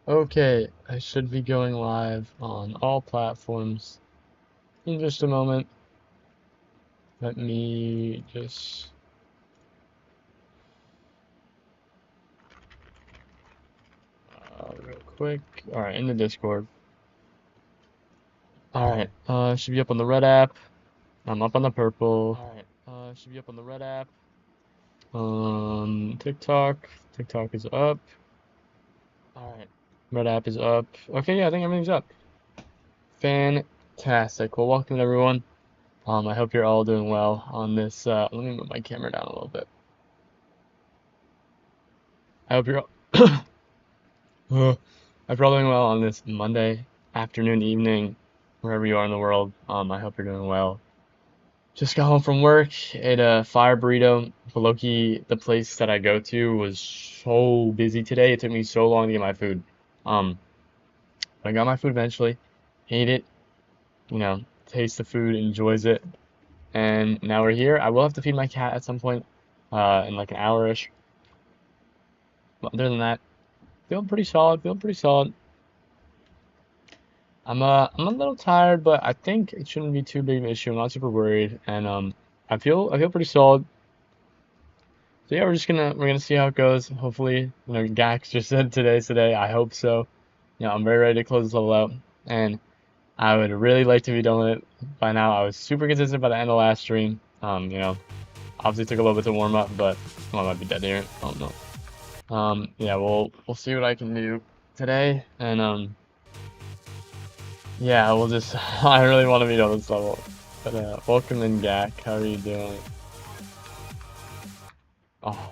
Okay, I should be going live on all platforms in just a moment. Let me just... real quick. Alright, in the Discord. Alright, should be up on the red app. I'm up on the purple. Alright, should be up on the red app. TikTok. TikTok is up. Alright, red app is up. Okay, yeah, I think everything's up. Fantastic. Well, welcome everyone. I hope you're all doing well on this. Let me move my camera down a little bit. I hope you're all, I hope you're all doing well on this Monday afternoon, evening, wherever you are in the world. I hope you're doing well. Just got home from work, ate a fire burrito. Loki, the place that I go to was so busy today. It took me so long to get my food. But I got my food eventually, ate it, taste the food, enjoys it. And now we're here. I will have to feed my cat at some point, in like an hour-ish. But other than that, feeling pretty solid, feeling pretty solid. I'm a little tired, but I think it shouldn't be too big of an issue. I'm not super worried, and I feel pretty solid. So yeah, we're gonna see how it goes. Hopefully, Gax just said today's today. I hope so. I'm very ready to close this level out, and I would really like to be done with it by now. I was super consistent by the end of last stream. Obviously took a little bit to warm up, but I might be dead here. I don't know. Yeah, we'll see what I can do today, and yeah, we'll just. I really want to be on this level, but welcome in, Gak. How are you doing? Oh,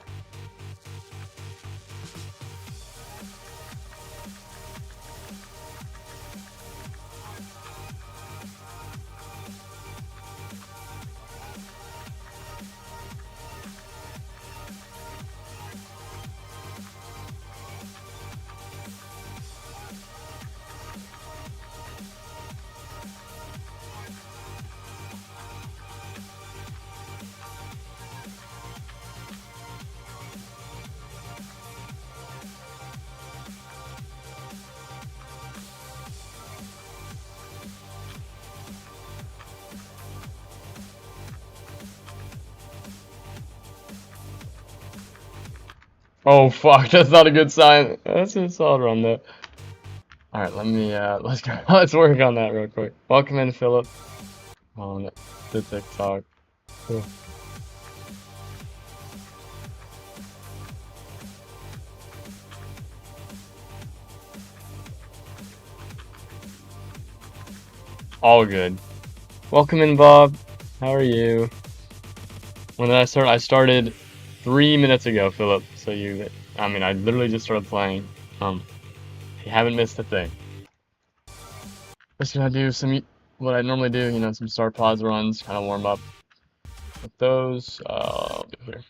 oh fuck, that's not a good sign. That's a solid run though. All right, let's go. Let's work on that real quick. Welcome in, Philip, on the TikTok. Cool. All good. Welcome in, Bob. How are you? When did I start? I started 3 minutes ago, Philip. So I literally just started playing. You haven't missed a thing. Just gonna do what I normally do, some star pause runs, kind of warm up with those. I'll do here.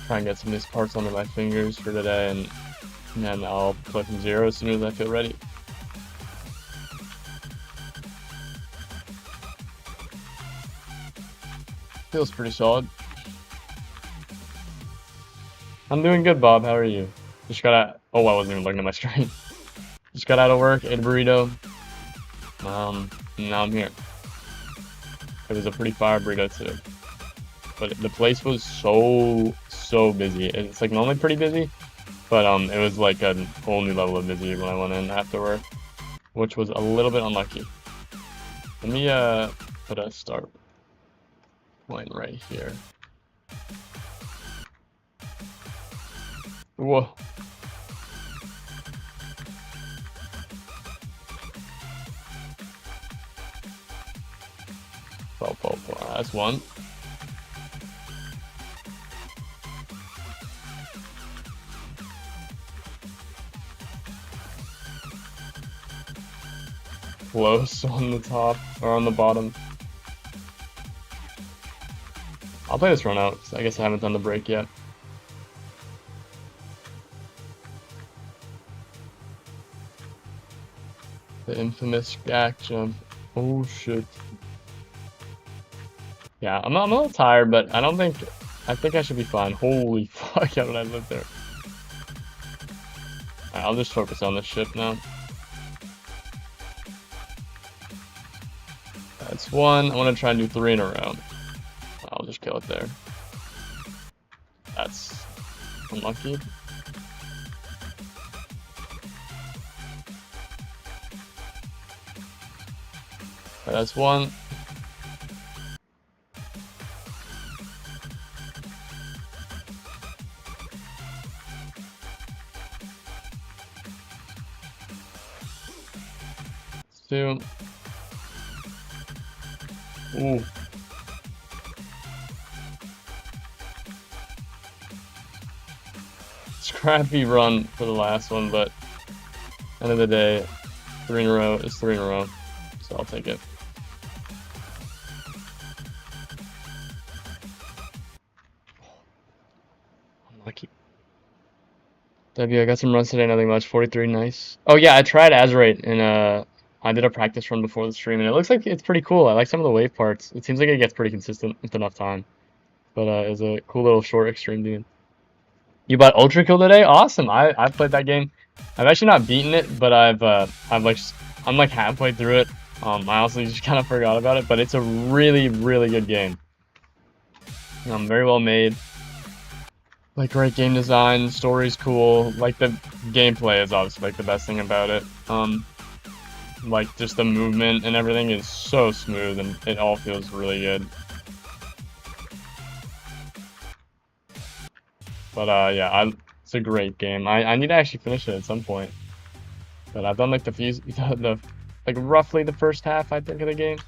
Try and get some of these parts under my fingers for today, and then I'll play from zero as soon as I feel ready. Feels pretty solid. I'm doing good, Bob. How are you? Oh, I wasn't even looking at my screen. Just got out of work, ate a burrito. Now I'm here. It was a pretty fire burrito too. But the place was so busy. It's like normally pretty busy, but it was like a whole new level of busy when I went in after work, which was a little bit unlucky. Let me put a start point right here. Whoa. That's one. Close on the top, or on the bottom. I'll play this run out. I guess I haven't done the break yet. The infamous back jump. Oh shit. Yeah, I'm a little tired, but I think I should be fine. Holy fuck, how did I live there? Alright, I'll just focus on the ship now. That's one. I want to try and do 3 in a row. I'll just kill it there. That's unlucky. That's one. Two. Ooh. Scrappy run for the last one, but end of the day, 3 in a row is 3 in a row, so I'll take it. Unlucky. W, I got some runs today, nothing much. 43, nice. Oh yeah, I tried Azerite and I did a practice run before the stream, and it looks like it's pretty cool. I like some of the wave parts. It seems like it gets pretty consistent with enough time. But it's a cool little short extreme dude. You bought Ultra Kill today? Awesome. I've played that game. I've actually not beaten it, but I'm like halfway through it. I also just kind of forgot about it, but it's a really, really good game. Very well made. Like great game design, story's cool. Like the gameplay is obviously like the best thing about it. Like just the movement and everything is so smooth and it all feels really good. But yeah, it's a great game. I need to actually finish it at some point. But I've done like like roughly the first half I think of the game.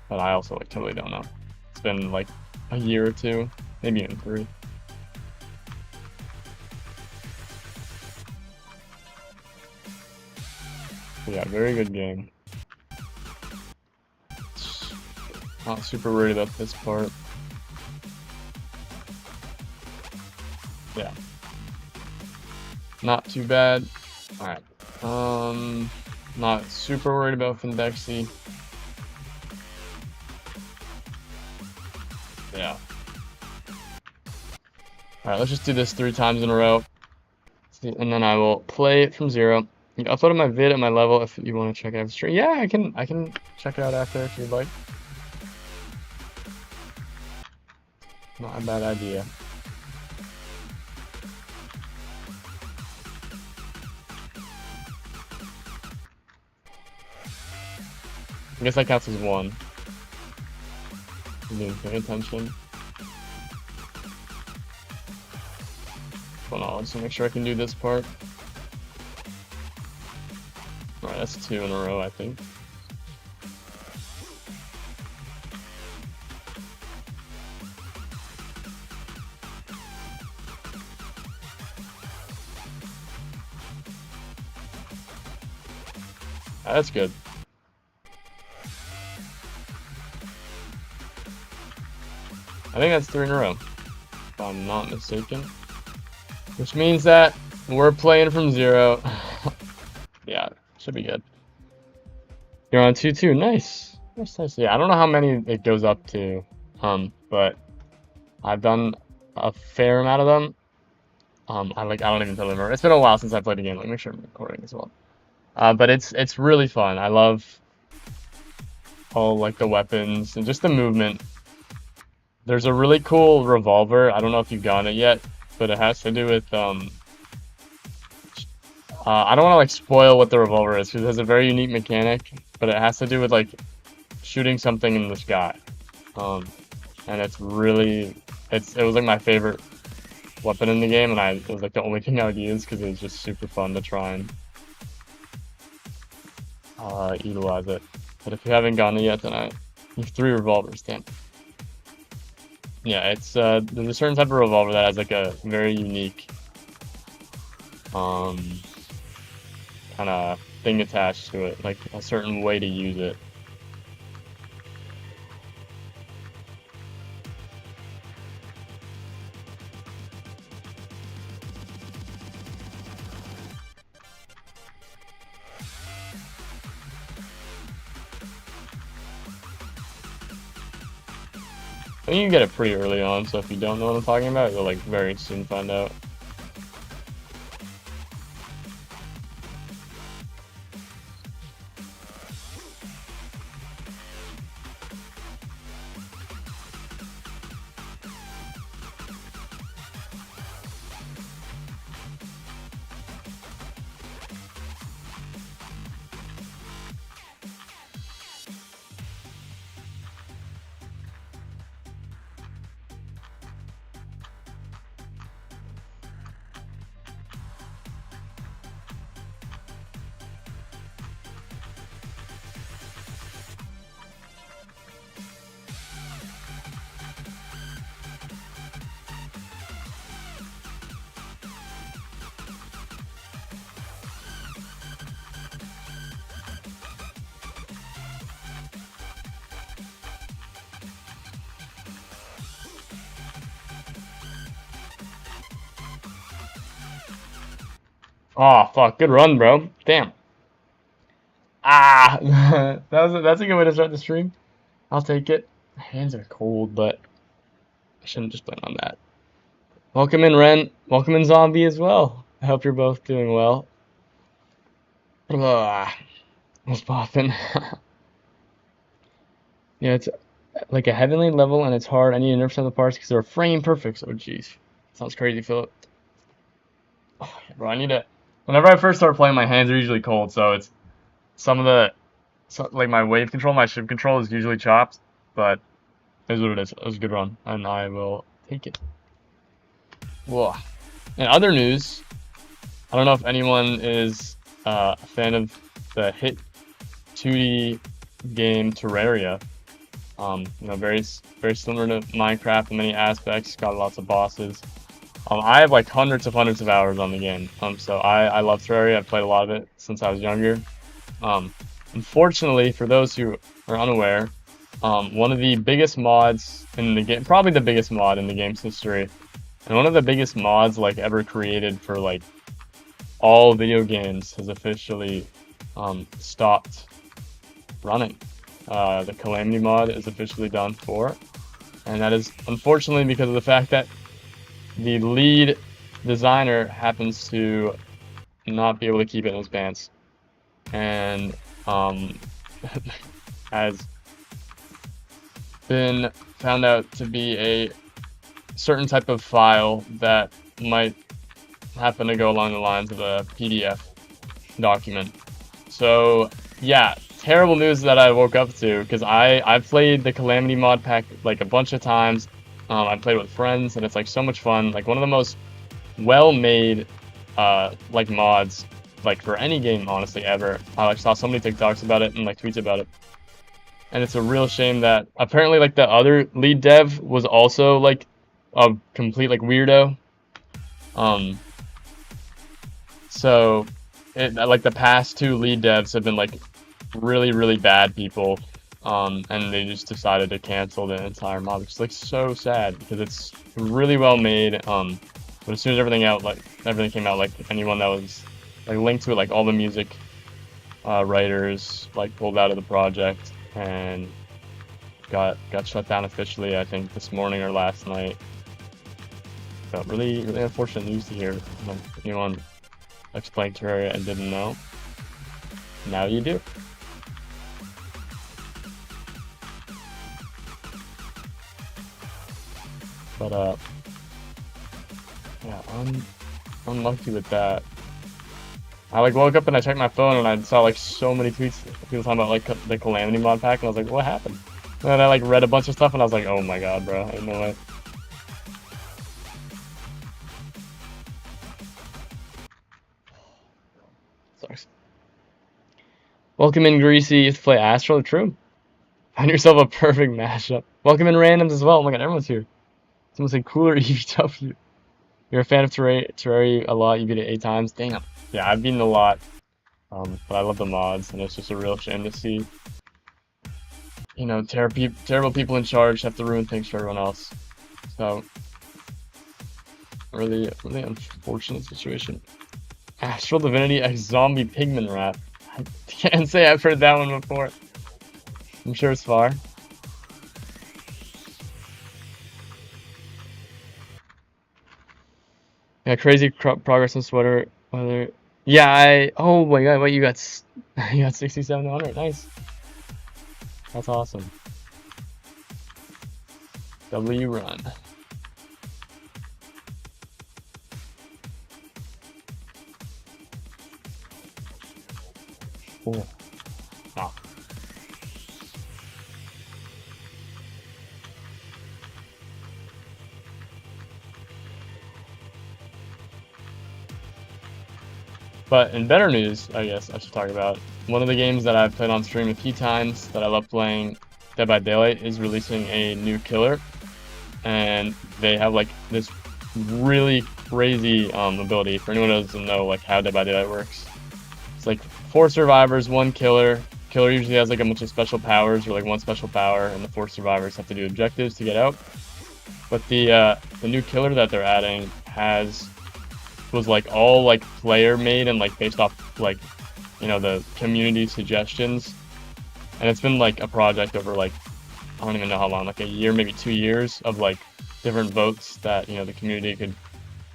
But I also like totally don't know. It's been like a year or two, maybe even 3. But yeah, very good game. Not super worried about this part. Yeah. Not too bad. Alright. Not super worried about Findexy. Yeah. Alright, let's just do this 3 times in a row. And then I will play it from 0. You uploaded my vid at my level if you want to check it out stream. Yeah, I can check it out after if you'd like. Not a bad idea. I guess that counts as 1. You didn't pay attention. Well, no, just make sure I can do this part. Alright, that's 2 in a row, I think. That's good. I think that's 3 in a row, if I'm not mistaken. Which means that we're playing from 0. Yeah, should be good. You're on 2-2, nice. Nice. Yeah, I don't know how many it goes up to, but I've done a fair amount of them. I don't even totally remember. It's been a while since I played the game. Let me make sure I'm recording as well. But it's really fun. I love all like the weapons and just the movement. There's a really cool revolver. I don't know if you've gotten it yet, but it has to do with I don't want to like spoil what the revolver is because it has a very unique mechanic, but it has to do with like shooting something in the sky. And it was like my favorite weapon in the game, and it was like the only thing I would use because it was just super fun to try and utilize it. But if you haven't gotten it yet, then you have 3 revolvers, damn. Yeah, there's a certain type of revolver that has like a very unique kind of thing attached to it, like a certain way to use it. I think you can get it pretty early on, so if you don't know what I'm talking about, you'll like very soon find out. Oh, fuck. Good run, bro. Damn. Ah! That's a good way to start the stream. I'll take it. My hands are cold, but I shouldn't just blame on that. Welcome in, Ren. Welcome in, Zombie, as well. I hope you're both doing well. Ugh. What's poppin'? Yeah, it's like a heavenly level, and it's hard. I need to nerf some of the parts because they're frame perfect. Oh, jeez. Sounds crazy, Philip. Oh, bro, I need to. Whenever I first start playing, my hands are usually cold, so it's some of the. So, like my wave control, my ship control is usually chopped, but it is what it is. It was a good run, and I will take it. Whoa. In other news, I don't know if anyone is a fan of the hit 2D game Terraria. You know, very similar to Minecraft in many aspects. Got lots of bosses. I have like hundreds of hours on the game. So I love Terraria. I've played a lot of it since I was younger. Unfortunately, for those who are unaware, one of the biggest mods in the game, probably the biggest mod in the game's history, and one of the biggest mods like ever created for like all video games, has officially stopped running. The Calamity mod is officially done for, and that is unfortunately because of the fact that the lead designer happens to not be able to keep it in his pants, and has been found out to be a certain type of file that might happen to go along the lines of a PDF document. So yeah, terrible news that I woke up to, because I've played the Calamity mod pack like a bunch of times. I played with friends, and it's like so much fun. Like one of the most well-made like mods like for any game, honestly, ever. I like saw so many TikToks about it and like tweets about it. And it's a real shame that apparently like the other lead dev was also like a complete like weirdo. So it like the past two lead devs have been like really bad people. And they just decided to cancel the entire mod, which is like so sad because it's really well made. But as soon as everything came out, like anyone that was like linked to it, like all the music writers like pulled out of the project and got shut down officially, I think this morning or last night. But really unfortunate news to hear. Like, anyone likes playing Terraria and didn't know, now you do. But yeah, I'm unlucky with that. I like woke up and I checked my phone and I saw like so many tweets, people talking about like the Calamity mod pack, and I was like, what happened? And then I like read a bunch of stuff and I was like, oh my god, bro, I didn't know it. Sucks. Welcome in, Greasy, to play Astral. True. Find yourself a perfect mashup. Welcome in, Randoms, as well. Oh my god, everyone's here. Someone said cooler EVW. You're a fan of Terraria a lot. You beat it 8 times. Damn. Yeah, I've beaten a lot. But I love the mods, and it's just a real shame to see, you know, terrible people in charge have to ruin things for everyone else. So, really unfortunate situation. Astral Divinity X Zombie Pigman rap. I can't say I've heard that one before. I'm sure it's far. Yeah, crazy progress on sweater. Whether yeah, oh my god, what you got? You got 6,700. Nice. That's awesome. W run. Oh. Ah. But in better news, I guess I should talk about one of the games that I've played on stream a few times that I love playing, Dead by Daylight, is releasing a new killer, and they have like this really crazy ability. For anyone who doesn't know like how Dead by Daylight works, it's like 4 survivors, 1 killer. Killer usually has like a bunch of special powers, or like 1 special power, and the 4 survivors have to do objectives to get out. But the new killer that they're adding has was like all like player made and like based off like, you know, the community suggestions. And it's been like a project over like, I don't even know how long, like a year, maybe 2 years of like different votes that, you know, the community could,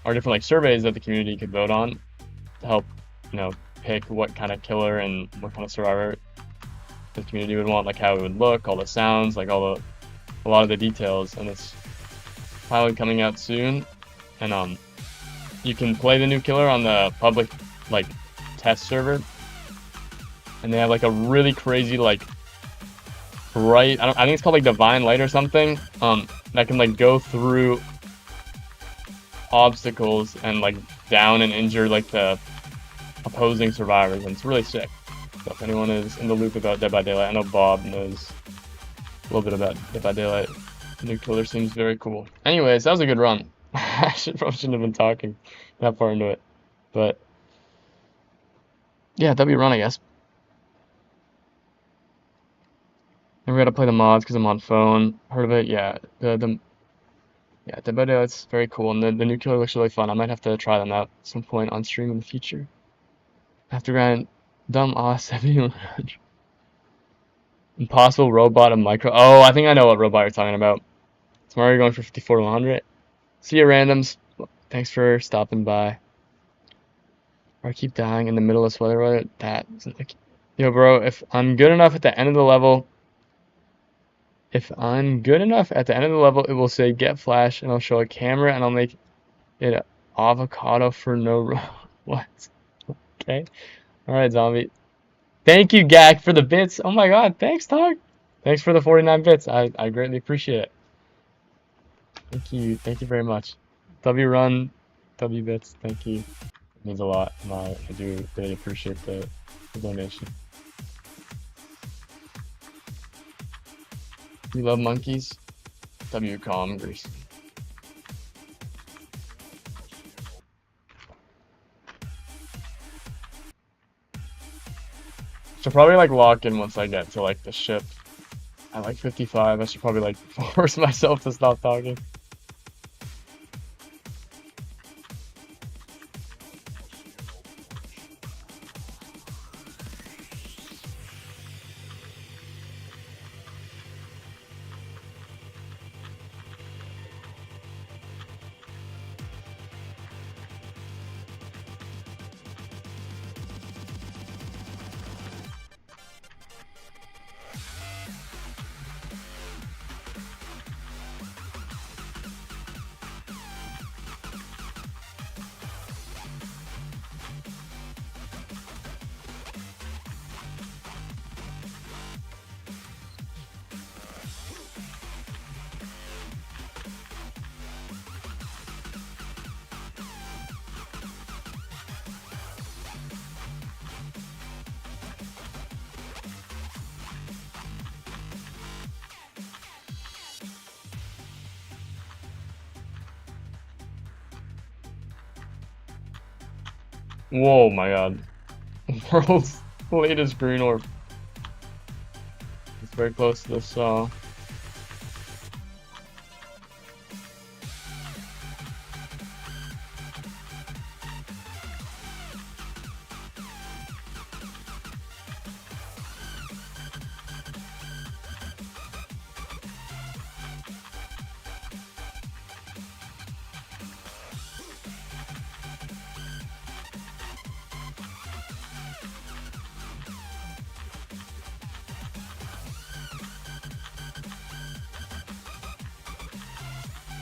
or different like surveys that the community could vote on to help, you know, pick what kind of killer and what kind of survivor the community would want, like how it would look, all the sounds, like a lot of the details. And it's finally coming out soon. And you can play the new killer on the public like test server, and they have like a really crazy like bright, I think it's called like divine light or something, that can like go through obstacles and like down and injure like the opposing survivors, and it's really sick. So if anyone is in the loop about Dead by Daylight, I know Bob knows a little bit about Dead by Daylight. The new killer seems very cool. Anyways, that was a good run. I probably shouldn't have been talking that far into it, but yeah, W run, I guess. And we gotta play the mods because I'm on phone. Heard of it? Yeah. Yeah, Dead by Daylight's very cool, and the new killer looks really fun. I might have to try them out at some point on stream in the future. I have to grind dumb 7100. Impossible robot and micro. Oh, I think I know what robot you're talking about. Tomorrow you're going for 54 to 100. See you, randoms. Thanks for stopping by. Or I keep dying in the middle of this weather. That isn't like, yo, bro. If I'm good enough at the end of the level, it will say get flash, and I'll show a camera, and I'll make it an avocado for no. What? Okay. All right, zombie. Thank you, Gak, for the bits. Oh my God, thanks, Tog. Thanks for the 49 bits. I greatly appreciate it. Thank you very much. W run, W bits. Thank you. It means a lot, and I do really appreciate the donation. You love monkeys? W calm Greece. Should probably like lock in once I get to like the ship. I like 55. I should probably like force myself to stop talking. Whoa, my God. World's latest green orb. It's very close to the saw.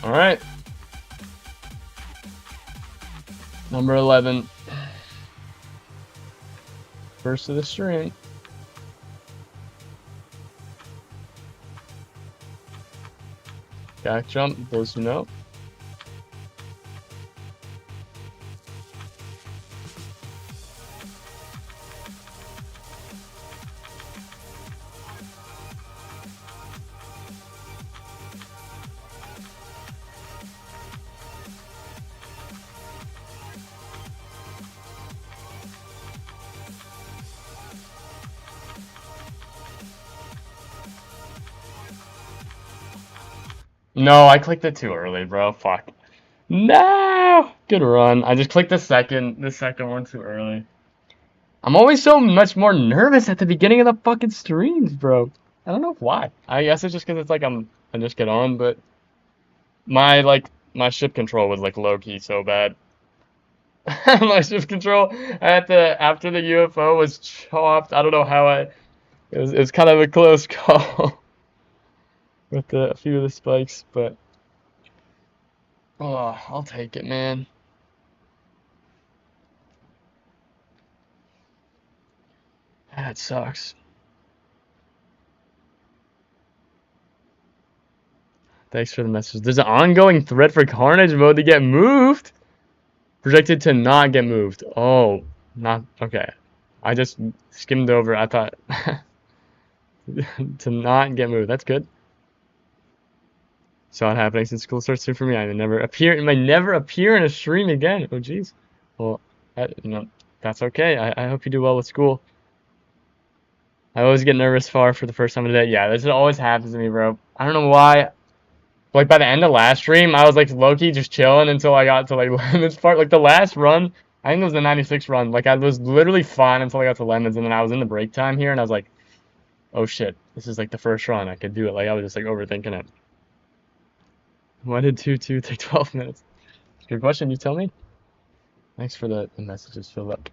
All right. Number 11. First of the stream. Back jump, those who know. No, I clicked it too early, bro. Fuck. No! Good run. I just clicked the second one too early. I'm always so much more nervous at the beginning of the fucking streams, bro. I don't know why. I guess it's just because it's like I just get on, but my ship control was like low key so bad. My ship control after the UFO was chopped. I don't know how it was kind of a close call with a few of the spikes, but oh, I'll take it, man. That sucks. Thanks for the message. There's an ongoing threat for Carnage mode to get moved. Projected to not get moved. Oh, not okay. I just skimmed over. I thought to not get moved. That's good. Saw it happening since school starts soon for me. I may never appear in a stream again. Oh jeez. Well, that's okay. I hope you do well with school. I always get nervous for the first time of the day. Yeah, this always happens to me, bro. I don't know why. Like by the end of last stream, I was like low-key just chilling until I got to like Lemons part. Like the last run, I think it was the 96 run. Like I was literally fine until I got to Lemons, and then I was in the break time here, and I was like, oh shit, this is like the first run. I could do it. Like I was just like overthinking it. Why did 2-2 take 12 minutes? Good question. You tell me. Thanks for the messages filled up.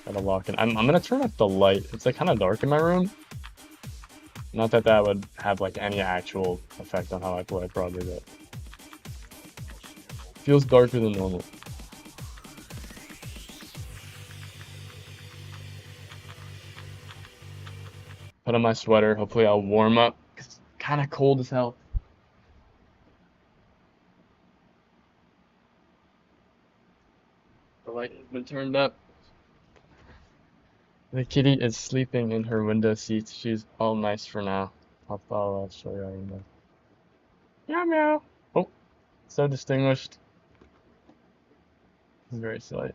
Gotta lock in. I'm gonna turn up the light. It's like kind of dark in my room. Not that that would have like any actual effect on how I play, probably, but feels darker than normal. Put on my sweater. Hopefully I'll warm up. It's kind of cold as hell. The light has been turned up. The kitty is sleeping in her window seat. She's all nice for now. I'll show you how you know. Meow meow. Oh, so distinguished. This is very silly.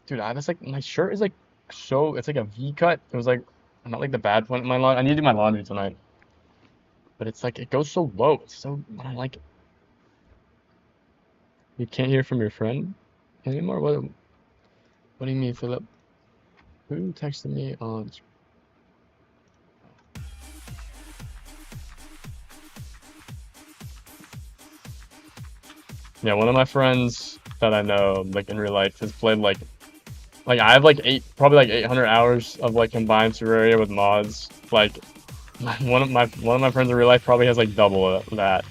Dude, I was like, my shirt is like so, it's like a V cut. It was like, I'm not like the bad point in my laundry. I need to do my laundry tonight. But it's like, it goes so low. It's so, I don't like it. You can't hear from your friend anymore? What do you mean, Philip? Who texted me on? Yeah, one of my friends that I know, like in real life, has played like I have like probably like 800 hours of like combined Terraria with mods. Like one of my friends in real life probably has like double that.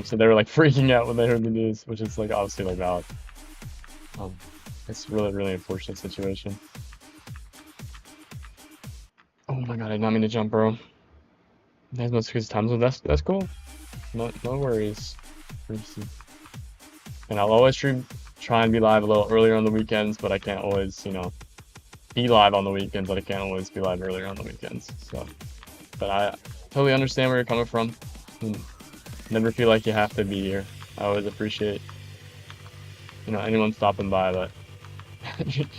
So they were like freaking out when they heard the news, which is like obviously like valid. It's really unfortunate situation. Oh my god, I did not mean to jump, bro. That's most because time zone. That's cool. No worries. And I'll always try and be live a little earlier on the weekends, but I can't always, be live on the weekends, but I can't always be live earlier on the weekends. So, but I totally understand where you're coming from. And never feel like you have to be here. I always appreciate, anyone stopping by, but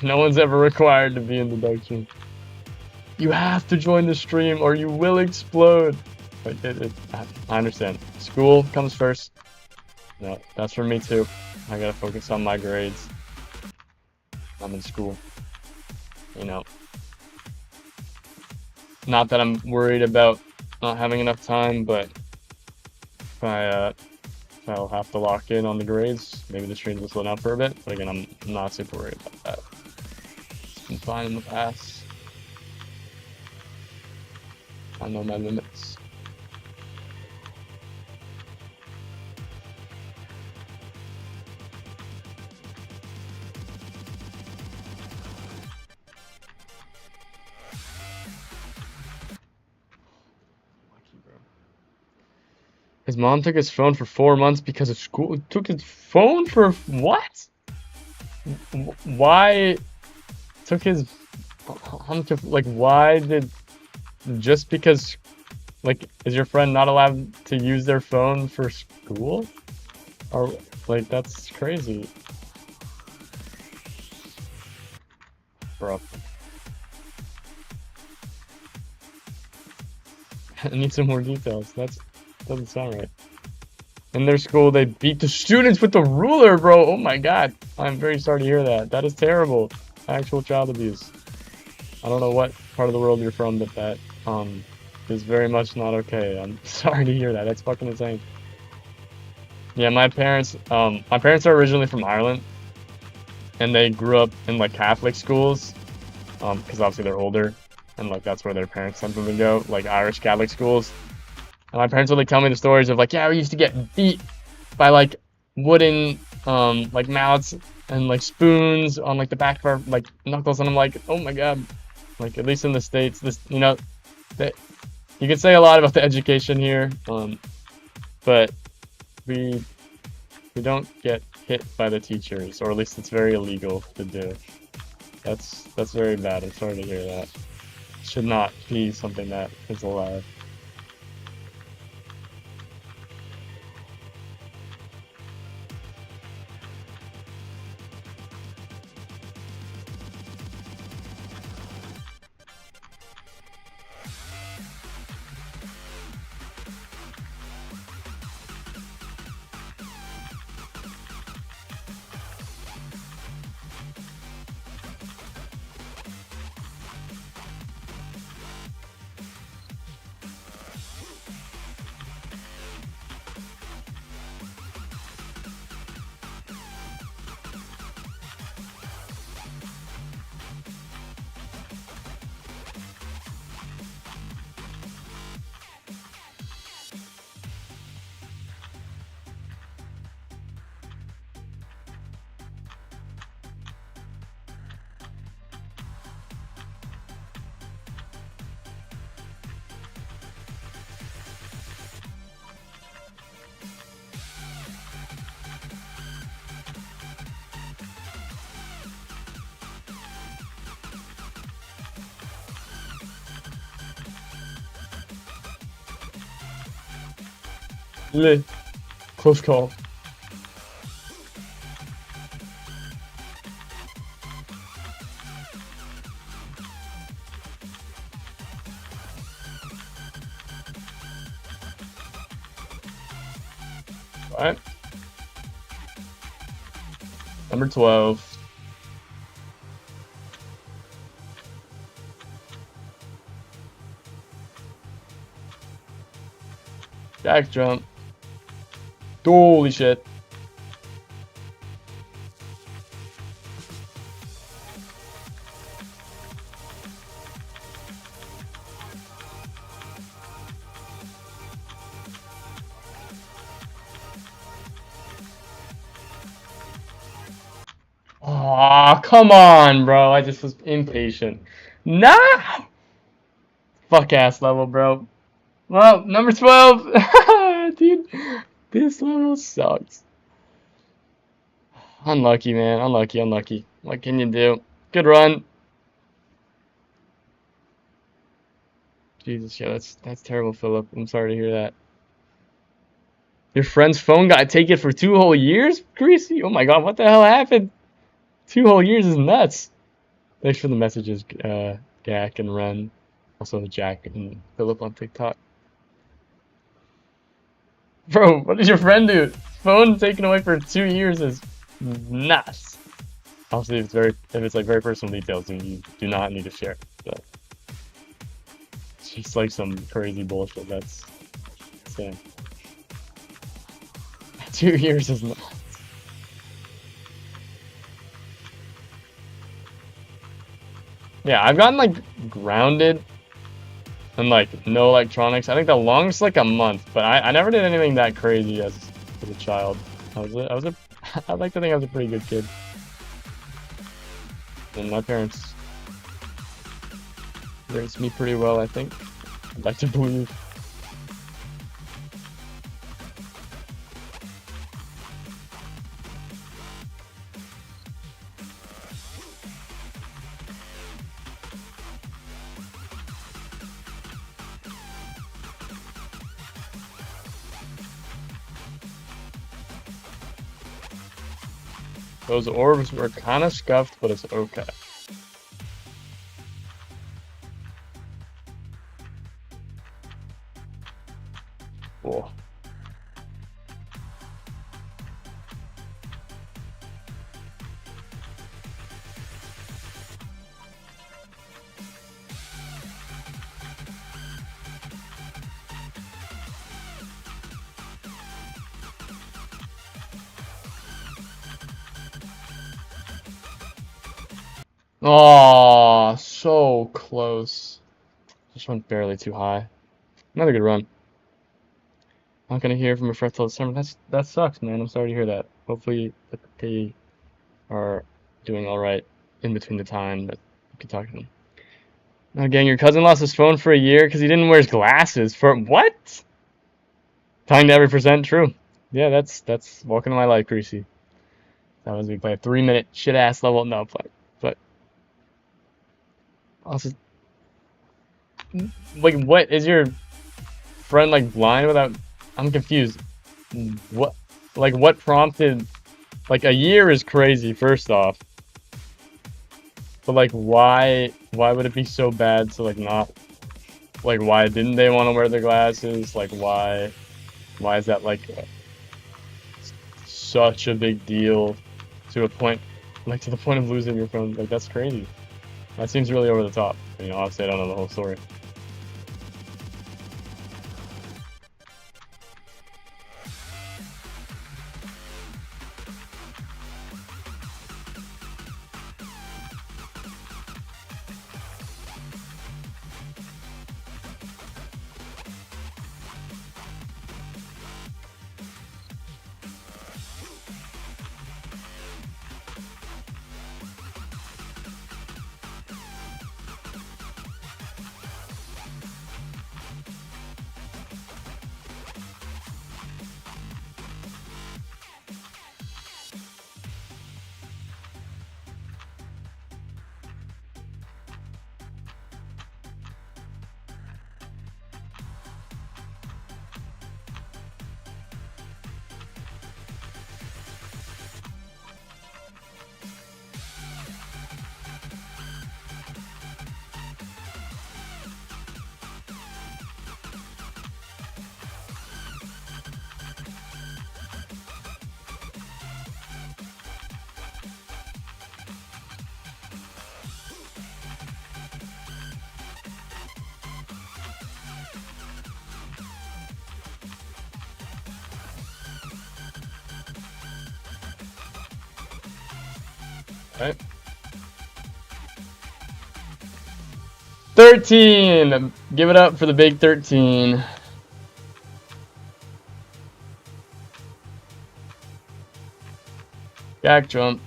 no one's ever required to be in the dark stream. You have to join the stream or you will explode. But I understand. School comes first. No, that's for me too. I gotta focus on my grades. I'm in school. Not that I'm worried about not having enough time, but if I'll have to lock in on the grades, maybe the streams will slow down for a bit. But again, I'm not super worried about that. It's been fine in the past. I know my limits. His mom took his phone for 4 months because of school. Took his phone for what? Why? Took his like? Why did? Just because? Like, is your friend not allowed to use their phone for school? Or like that's crazy, bro. I need some more details. Doesn't sound right. In their school, they beat the students with the ruler, bro. Oh my god. I'm very sorry to hear that. That is terrible. Actual child abuse. I don't know what part of the world you're from, but that is very much not okay. I'm sorry to hear that. That's fucking insane. Yeah, my parents are originally from Ireland, and they grew up in like Catholic schools, because obviously they're older, and like that's where their parents sent them to go, like Irish Catholic schools. And my parents would like tell me the stories of like, yeah, we used to get beat by like wooden like mallets and like spoons on like the back of our like knuckles, and I'm like, oh my god. Like at least in the States, this that you can say a lot about the education here, but we don't get hit by the teachers, or at least it's very illegal to do. That's very bad. I'm sorry to hear that. Should not be something that is allowed. Close call. Alright. Number 12. Jack jump. Holy shit. Aw, come on, bro. I just was impatient. Nah! Fuck ass level, bro. Well, number 12. Dude, this level sucks. Unlucky, man. Unlucky, unlucky. What can you do? Good run. Jesus, yeah, that's terrible, Philip. I'm sorry to hear that. Your friend's phone got taken for 2 whole years? Greasy? Oh my god, what the hell happened? 2 whole years is nuts. Thanks for the messages, Gak and Ren. Also Jack and Philip on TikTok. Bro, what did your friend do? Phone taken away for 2 years is nuts. Obviously, if it's like very personal details, then you do not need to share. But it's just like some crazy bullshit. That's insane. 2 years is nuts. Yeah, I've gotten like grounded and like no electronics. I think the longest like a month, but I never did anything that crazy as a child. I'd like to think I was a pretty good kid. And my parents raised me pretty well, I think. I'd like to believe. Those orbs were kind of scuffed, but it's okay. Cool. Oh, so close. Just went barely too high. Another good run. Not gonna hear from a friend till December. That sucks, man. I'm sorry to hear that. Hopefully they are doing all right in between the time that you can talk to them. Now, gang, your cousin lost his phone for a year because he didn't wear his glasses. For what? Telling to every percent true. Yeah, that's welcome to my life, Greasy. That was me play a 3-minute shit ass level no play. But also, like, what is your friend like blind without? I'm confused. What, like, what prompted? Like, a year is crazy. First off, but like, why would it be so bad to like not? Like, why didn't they want to wear their glasses? Like, why is that like such a big deal to a point, like to the point of losing your phone? Like, that's crazy. That seems really over the top. You know, obviously I don't know the whole story. Right? 13! Give it up for the big 13. Back jump.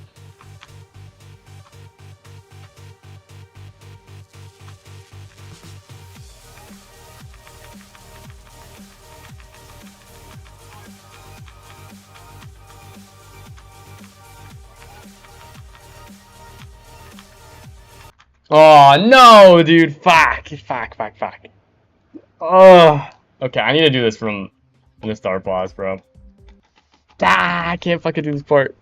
Oh, no, dude. Fuck. Oh. Okay, I need to do this from the start pause, bro. I can't fucking do this part.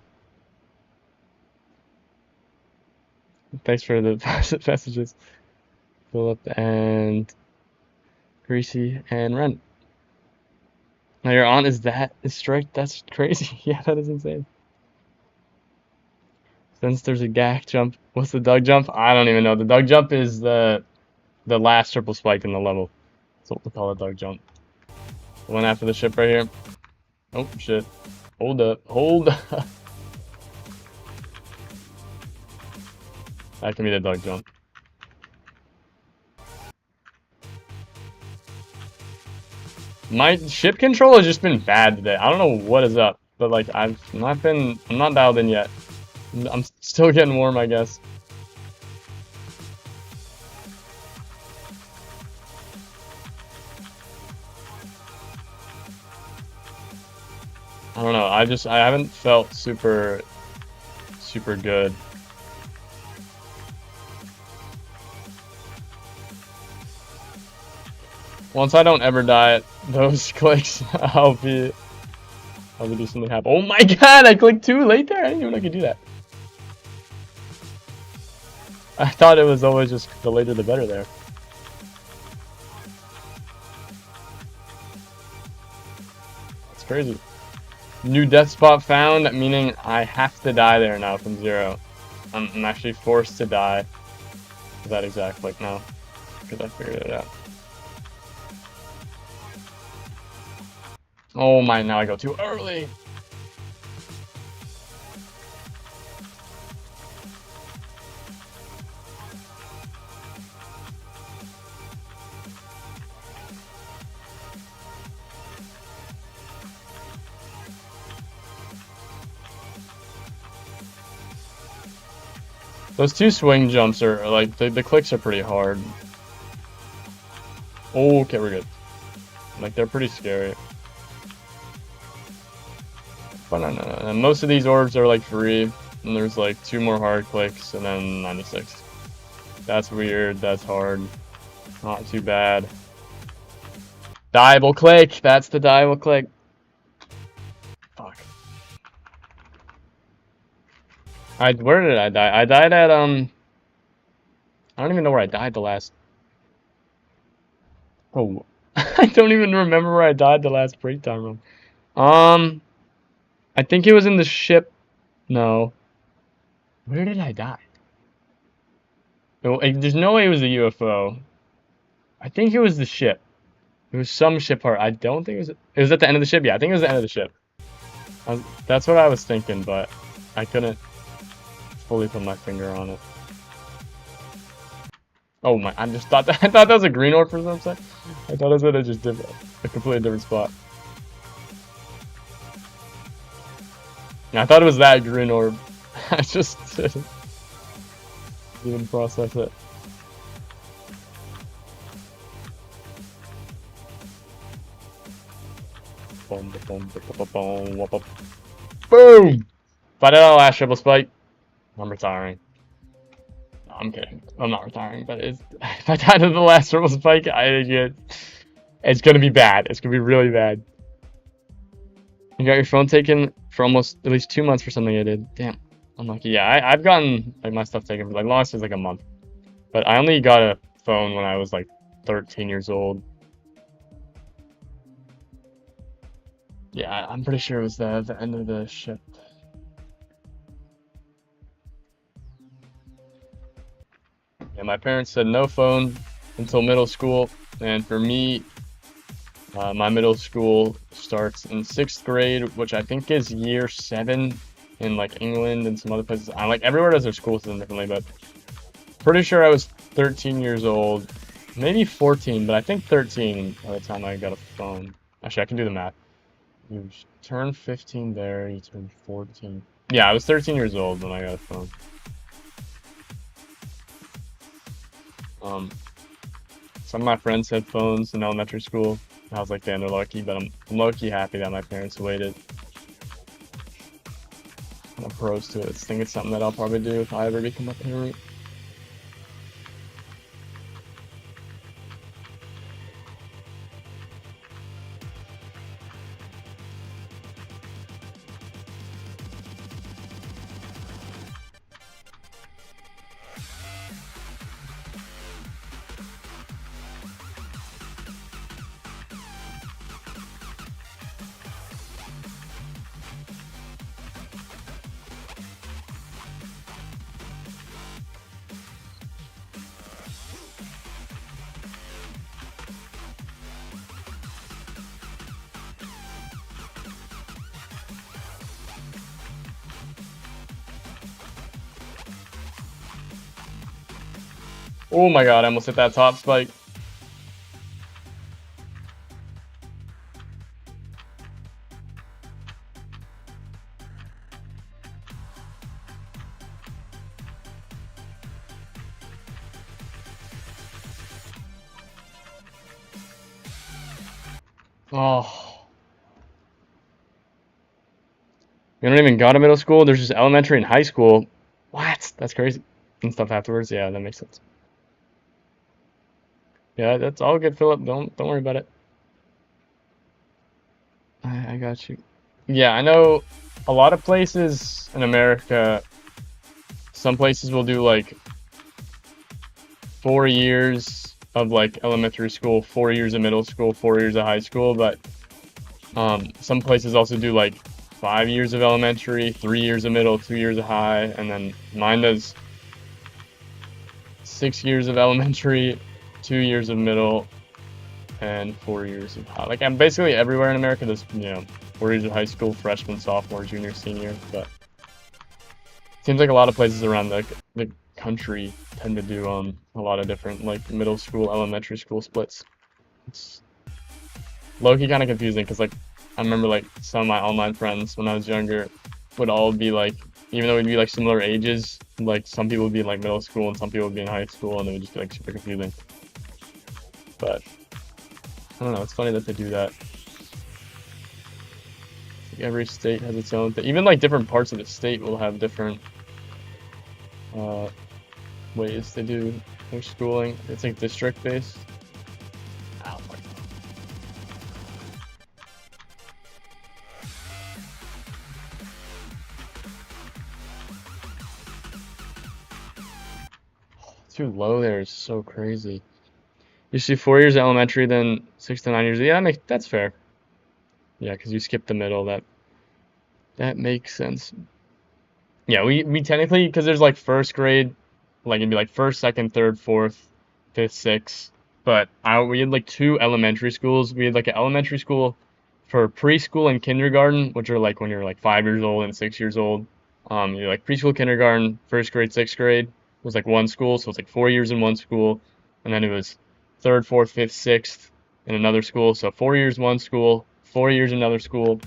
Thanks for the messages. Philip and Greasy and Ren. Now your aunt is strict? That's crazy. Yeah, that is insane. Since there's a gack jump, what's the Doug jump? I don't even know. The Doug jump is the last triple spike in the level. That's what we call a Doug jump. The one after the ship right here. Oh shit. Hold up. That can be the Doug jump. My ship control has just been bad today. I don't know what is up, but like I'm not dialed in yet. I'm still getting warm, I guess. I don't know. I haven't felt super good. Once I don't ever die at those clicks, I'll be decently happy. Oh my god, I clicked too late there. I didn't even know I could do that. I thought it was always just the later the better there. That's crazy. New death spot found, meaning I have to die there now from 0. I'm actually forced to die to that exact click now because I figured it out. Oh my, now I go too early. Those two swing jumps are like the clicks are pretty hard. Oh, okay, we're good. Like they're pretty scary. But no. Most of these orbs are like free, and there's like 2 more hard clicks, and then 96. That's weird. That's hard. Not too bad. Dieable click. That's the dieable click. Fuck. Where did I die? I died at I don't even know where I died the last. Oh, I don't even remember where I died the last break time run. I think it was in the ship. No. Where did I die? There's no way it was the UFO. I think it was the ship. It was some ship part. I don't think it was. It was at the end of the ship. Yeah, I think it was the end of the ship. That's what I was thinking, but I couldn't fully put my finger on it. Oh my! I thought that was a green orb for some second. I thought it was at just a completely different spot. I thought it was that green orb. I just didn't even process it. Boom! If I did the last triple spike, I'm retiring. No, I'm kidding. I'm not retiring, but if I died to the last triple spike, it's gonna be bad. It's gonna be really bad. You got your phone taken for almost at least 2 months for something I did. Damn, unlucky. Yeah, I've gotten like my stuff taken for like longest is like a month, but I only got a phone when I was like 13 years old. Yeah, I'm pretty sure it was the end of the ship. Yeah, my parents said no phone until middle school, and for me, my middle school starts in 6th grade, which I think is year 7 in like England and some other places. I like everywhere does their school system differently, but pretty sure I was 13 years old, maybe 14, but I think 13 by the time I got a phone. Actually, I can do the math. You turn 15 there, you turn 14. Yeah, I was 13 years old when I got a phone. Some of my friends had phones in elementary school. I was like, damn, they're lucky, but I'm low-key happy that my parents waited. I'm pros to it. I think it's something that I'll probably do if I ever become a parent. Oh my god, I almost hit that top spike. Oh. You don't even go to middle school? There's just elementary and high school. What? That's crazy. And stuff afterwards? Yeah, that makes sense. Yeah, that's all good, Philip. Don't worry about it. I got you. Yeah, I know a lot of places in America, some places will do like 4 years of like elementary school, 4 years of middle school, 4 years of high school, but some places also do like 5 years of elementary, 3 years of middle, 2 years of high, and then mine does 6 years of elementary, 2 years of middle, and 4 years of high. Like I'm basically everywhere in America. There's 4 years of high school, freshman, sophomore, junior, senior. But it seems like a lot of places around the country tend to do a lot of different like middle school, elementary school splits. It's low-key kind of confusing because like I remember like some of my online friends when I was younger would all be like even though we'd be like similar ages, like some people would be in like middle school and some people would be in high school, and it would just be like super confusing. But I don't know, it's funny that they do that. Like every state has its own thing. Even like different parts of the state will have different ways they do their schooling. It's like district based. Oh my God. Too low there is so crazy. You see 4 years of elementary, then 6 to 9 years. Yeah, that's fair. Yeah, because you skip the middle. That makes sense. Yeah, we technically, because there's like first grade, like it'd be like first, second, third, fourth, fifth, sixth. But we had like two elementary schools. We had like an elementary school for preschool and kindergarten, which are like when you're like 5 years old and 6 years old. You're like preschool, kindergarten, first grade, sixth grade was like one school, so it's like 4 years in one school, and then it was third, fourth, fifth, sixth in another school. So 4 years one school, 4 years another school,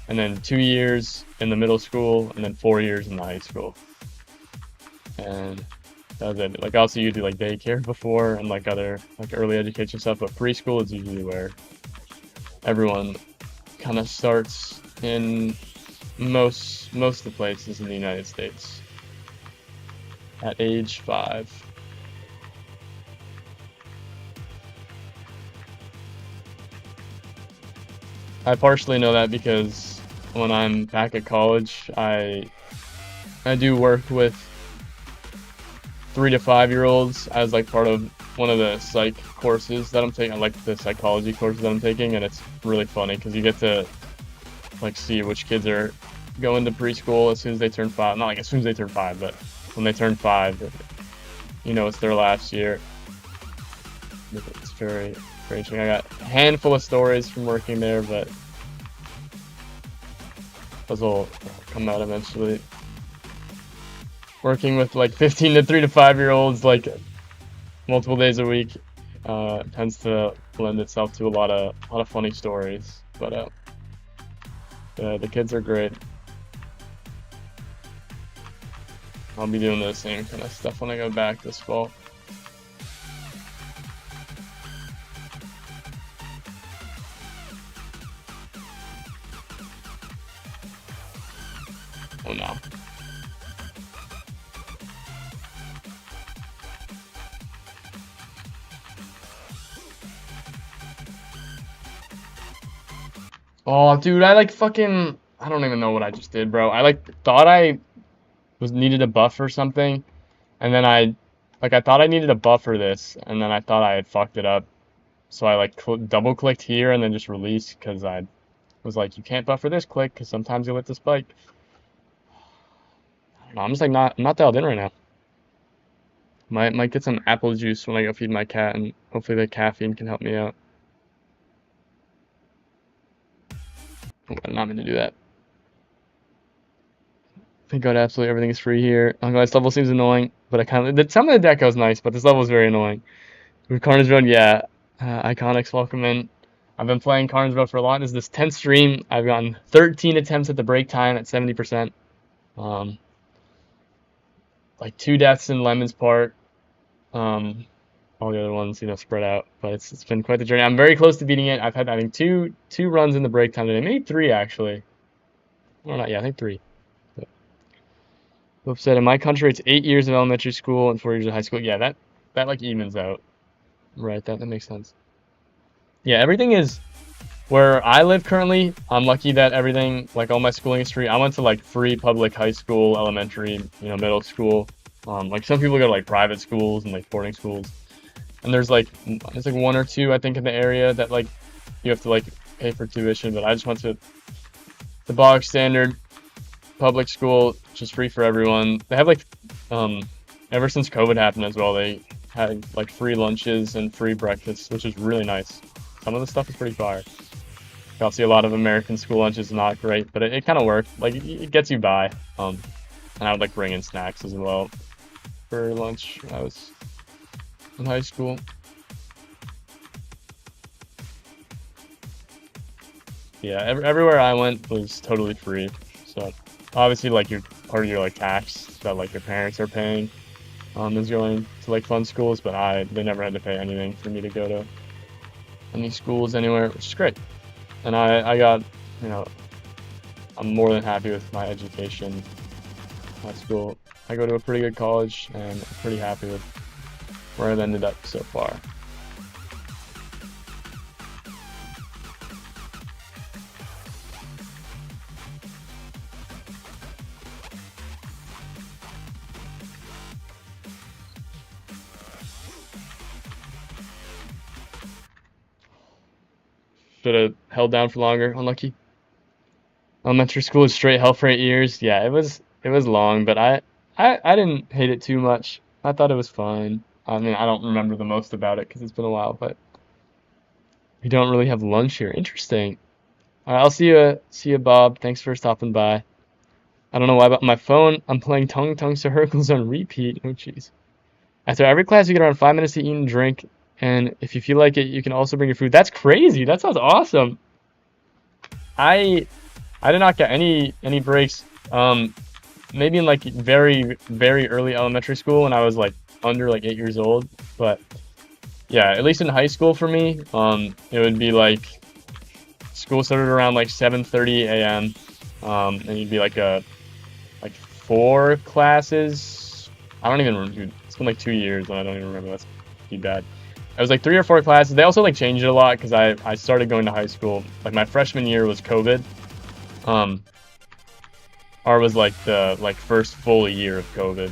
and then 2 years in the middle school, and then 4 years in the high school. And that was it. Like also you do like daycare before and like other like early education stuff, but preschool is usually where everyone kind of starts in most of the places in the United States at age 5. I partially know that because when I'm back at college, I do work with 3 to 5 year olds as like part of one of the psych courses that I'm taking. I like the psychology courses that I'm taking, and it's really funny because you get to like see which kids are going to preschool as soon as they turn 5. Not like as soon as they turn 5, but when they turn 5, you know, it's their last year. It's very interesting. I got a handful of stories from working there, but those will come out eventually. Working with like 15 to 3 to 5 year olds like multiple days a week tends to lend itself to a lot of funny stories. But the kids are great. I'll be doing the same kind of stuff when I go back this fall. Oh no. Oh, dude, I like fucking, I don't even know what I just did, bro. I like thought I needed a buff or something, and then I thought I needed a buff for this, and then I thought I had fucked it up. So I like double clicked here and then just released because I was like, you can't buffer this click because sometimes you'll hit the spike. I don't know, I'm just like not dialed in right now. Might get some apple juice when I go feed my cat, and hopefully the caffeine can help me out. Oh, I did not mean to do that. Thank God absolutely everything is free here. Oh god, this level seems annoying, but I kind of, some of the deck goes nice, but this level is very annoying. With Carnage Road, yeah. Iconics, welcome in. I've been playing Carnage Road for a lot. This is this 10th stream. I've gotten 13 attempts at the break time at 70%. Like 2 deaths in Lemon's part. All the other ones, you know, spread out. But it's been quite the journey. I'm very close to beating it. I've had, I think, two runs in the break time today. Maybe 3, actually. Or not, yeah, I think 3. Whoop said, in my country, it's 8 years of elementary school and 4 years of high school. Yeah, that like evens out. Right, that makes sense. Yeah, everything is, where I live currently, I'm lucky that everything, like all my schooling history, I went to like free public high school, elementary, you know, middle school. Like some people go to like private schools and like boarding schools. And there's like 1 or 2, I think, in the area that like you have to like pay for tuition, but I just went to the bog standard public school, just free for everyone. They have like, ever since COVID happened as well, they had like free lunches and free breakfasts, which is really nice. Some of the stuff is pretty fire. I'll see a lot of American school lunches, not great, but it kind of worked. Like it gets you by. And I would like bring in snacks as well for lunch when I was in high school. Yeah, everywhere I went was totally free. So obviously, like part of your like tax that like your parents are paying is going to like fund schools, but they never had to pay anything for me to go to any schools anywhere, which is great. And I got, you know, I'm more than happy with my education at school. I go to a pretty good college, and I'm pretty happy with where I've ended up so far. Should have held down for longer. Unlucky. Elementary school was straight hell for 8 years. Yeah, it was long, but I didn't hate it too much. I thought it was fine. I mean, I don't remember the most about it because it's been a while, but we don't really have lunch here. Interesting. All right, I'll see you, Bob. Thanks for stopping by. I don't know why, but on my phone, I'm playing Tung Tung Circles on repeat. Oh, jeez. After every class, you get around 5 minutes to eat and drink, and if you feel like it, you can also bring your food. That's crazy. That sounds awesome. I I did not get any breaks. Maybe in like very very early elementary school when I was like under like 8 years old. But yeah, at least in high school for me, it would be like school started around like 7:30 a.m. And you'd be like 4 classes. I don't even remember. It's been like 2 years and I don't even remember. That's too bad. It was like 3 or 4 classes. They also like changed it a lot because I started going to high school. Like my freshman year was COVID. Um, Or was like the first full year of COVID.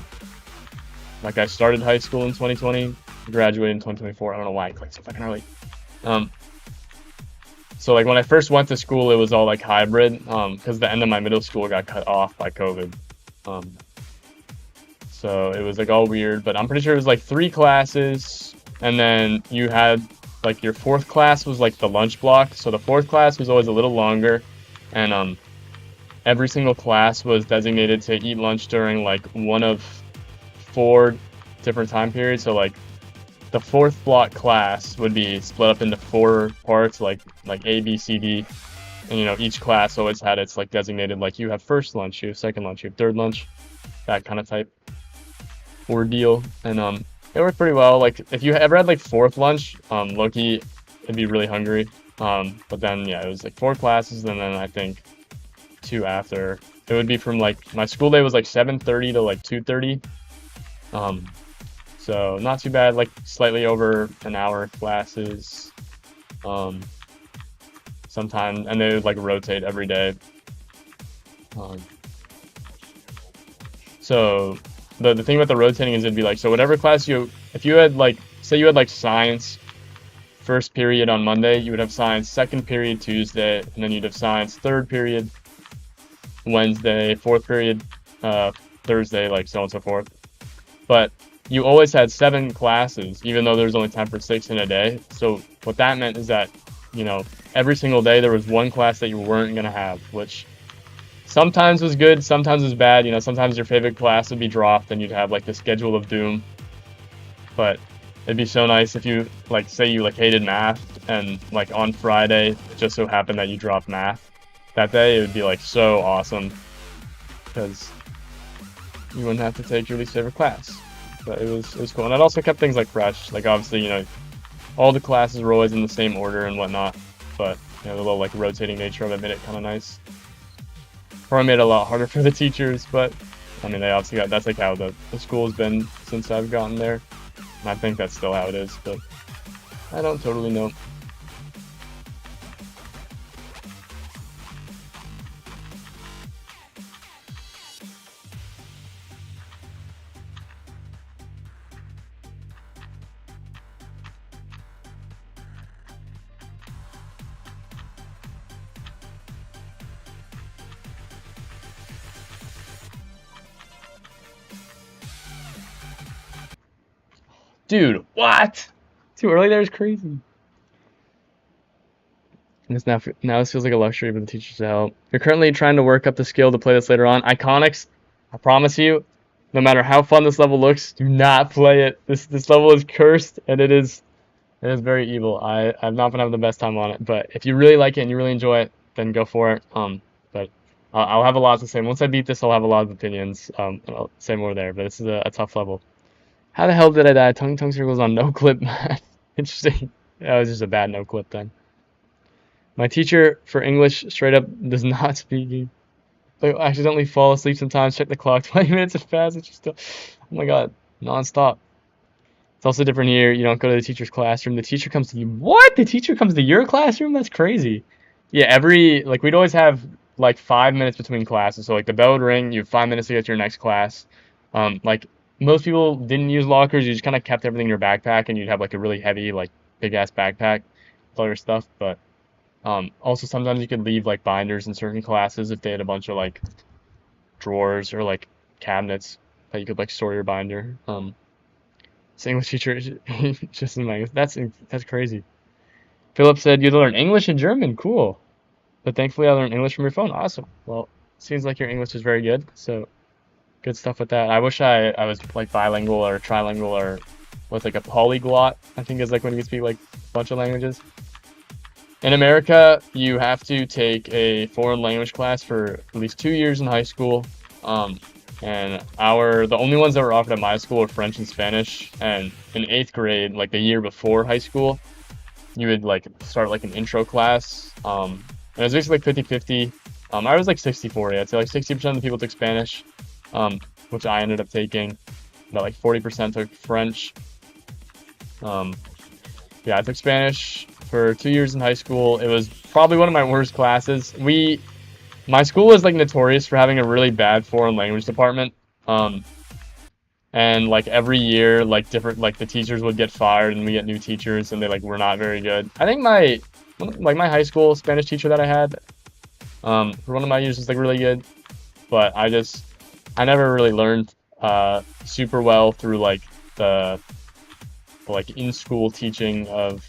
Like I started high school in 2020, graduated in 2024. I don't know why I clicked so fucking early. Um, so like when I first went to school, it was all like hybrid. Because the end of my middle school got cut off by COVID. Um, so it was like all weird. But I'm pretty sure it was like 3 classes, and then you had like your 4th class was like the lunch block. So the 4th class was always a little longer, and every single class was designated to eat lunch during like one of 4 different time periods. So like the 4th block class would be split up into 4 parts, like A, B, C, D, and each class always had its like designated, like you have first lunch, you have second lunch, you have third lunch, that kind of type ordeal. And it worked pretty well. Like if you ever had like 4th lunch, low-key, it'd be really hungry. But then yeah, it was like 4 classes, and then I think 2 after. It would be from like my school day was like 7:30 to like 2:30. So not too bad, like slightly over an hour classes. Sometimes, and they would like rotate every day. So the thing about the rotating is it'd be like, so whatever class if you had like, say you had like science first period on Monday, you would have science second period Tuesday, and then you'd have science third period Wednesday, 4th period Thursday, like so on and so forth. But you always had 7 classes, even though there's only 10 for 6 in a day. So what that meant is that, every single day there was 1 class that you weren't going to have, which sometimes was good, sometimes was bad. Sometimes your favorite class would be dropped and you'd have like the schedule of doom. But it'd be so nice if you, like, say you like hated math, and like on Friday it just so happened that you dropped math that day. It would be like so awesome because you wouldn't have to take your least favorite class. But it was cool, and it also kept things like fresh. Like obviously, all the classes were always in the same order and whatnot, but the little like rotating nature of it made it kind of nice. Probably made it a lot harder for the teachers, but I mean they obviously that's like how the school's been since I've gotten there, and I think that's still how it is, but I don't totally know. Dude, what? Too early there is crazy. And now this feels like a luxury for the teachers to help. You're currently trying to work up the skill to play this later on. Iconics, I promise you, no matter how fun this level looks, do not play it. This level is cursed, and it is very evil. I've not been having the best time on it, but if you really like it and you really enjoy it, then go for it. But I'll have a lot to say. Once I beat this, I'll have a lot of opinions. And I'll say more there, but this is a tough level. How the hell did I die? Tongue circles on no clip math. Interesting. That was just a bad no clip then. My teacher for English straight up does not speak. I accidentally fall asleep sometimes. Check the clock. 20 minutes of passage. Still, oh my god, non-stop. It's also different here. You don't go to the teacher's classroom. The teacher comes to you. What? The teacher comes to your classroom? That's crazy. Yeah, we'd always have like 5 minutes between classes. So like the bell would ring, you have 5 minutes to get to your next class. Like most people didn't use lockers. You just kind of kept everything in your backpack, and you'd have like a really heavy, like big ass backpack with all your stuff. But also sometimes you could leave like binders in certain classes if they had a bunch of like drawers or like cabinets that you could like store your binder. This English teacher is just in my that's crazy. Philip said you'd learn English and German. Cool. But thankfully I learned English from your phone. Awesome. Well, seems like your English is very good. So good stuff with that. I wish I was like bilingual or trilingual or with like a polyglot, I think is like when you speak like a bunch of languages. In America, you have to take a foreign language class for at least 2 years in high school. And the only ones that were offered at my school were French and Spanish. And in 8th grade, like the year before high school, you would like start like an intro class. And it was basically like 50-50. I was like 60-40. I'd say like 60% of the people took Spanish, which I ended up taking. About like 40% took French. Yeah, I took Spanish for 2 years in high school. It was probably one of my worst classes. My school was like notorious for having a really bad foreign language department. And like every year, like the teachers would get fired and we get new teachers and they like were not very good. I think my high school Spanish teacher that I had, for one of my years was like really good, but I never really learned super well through like the like in-school teaching of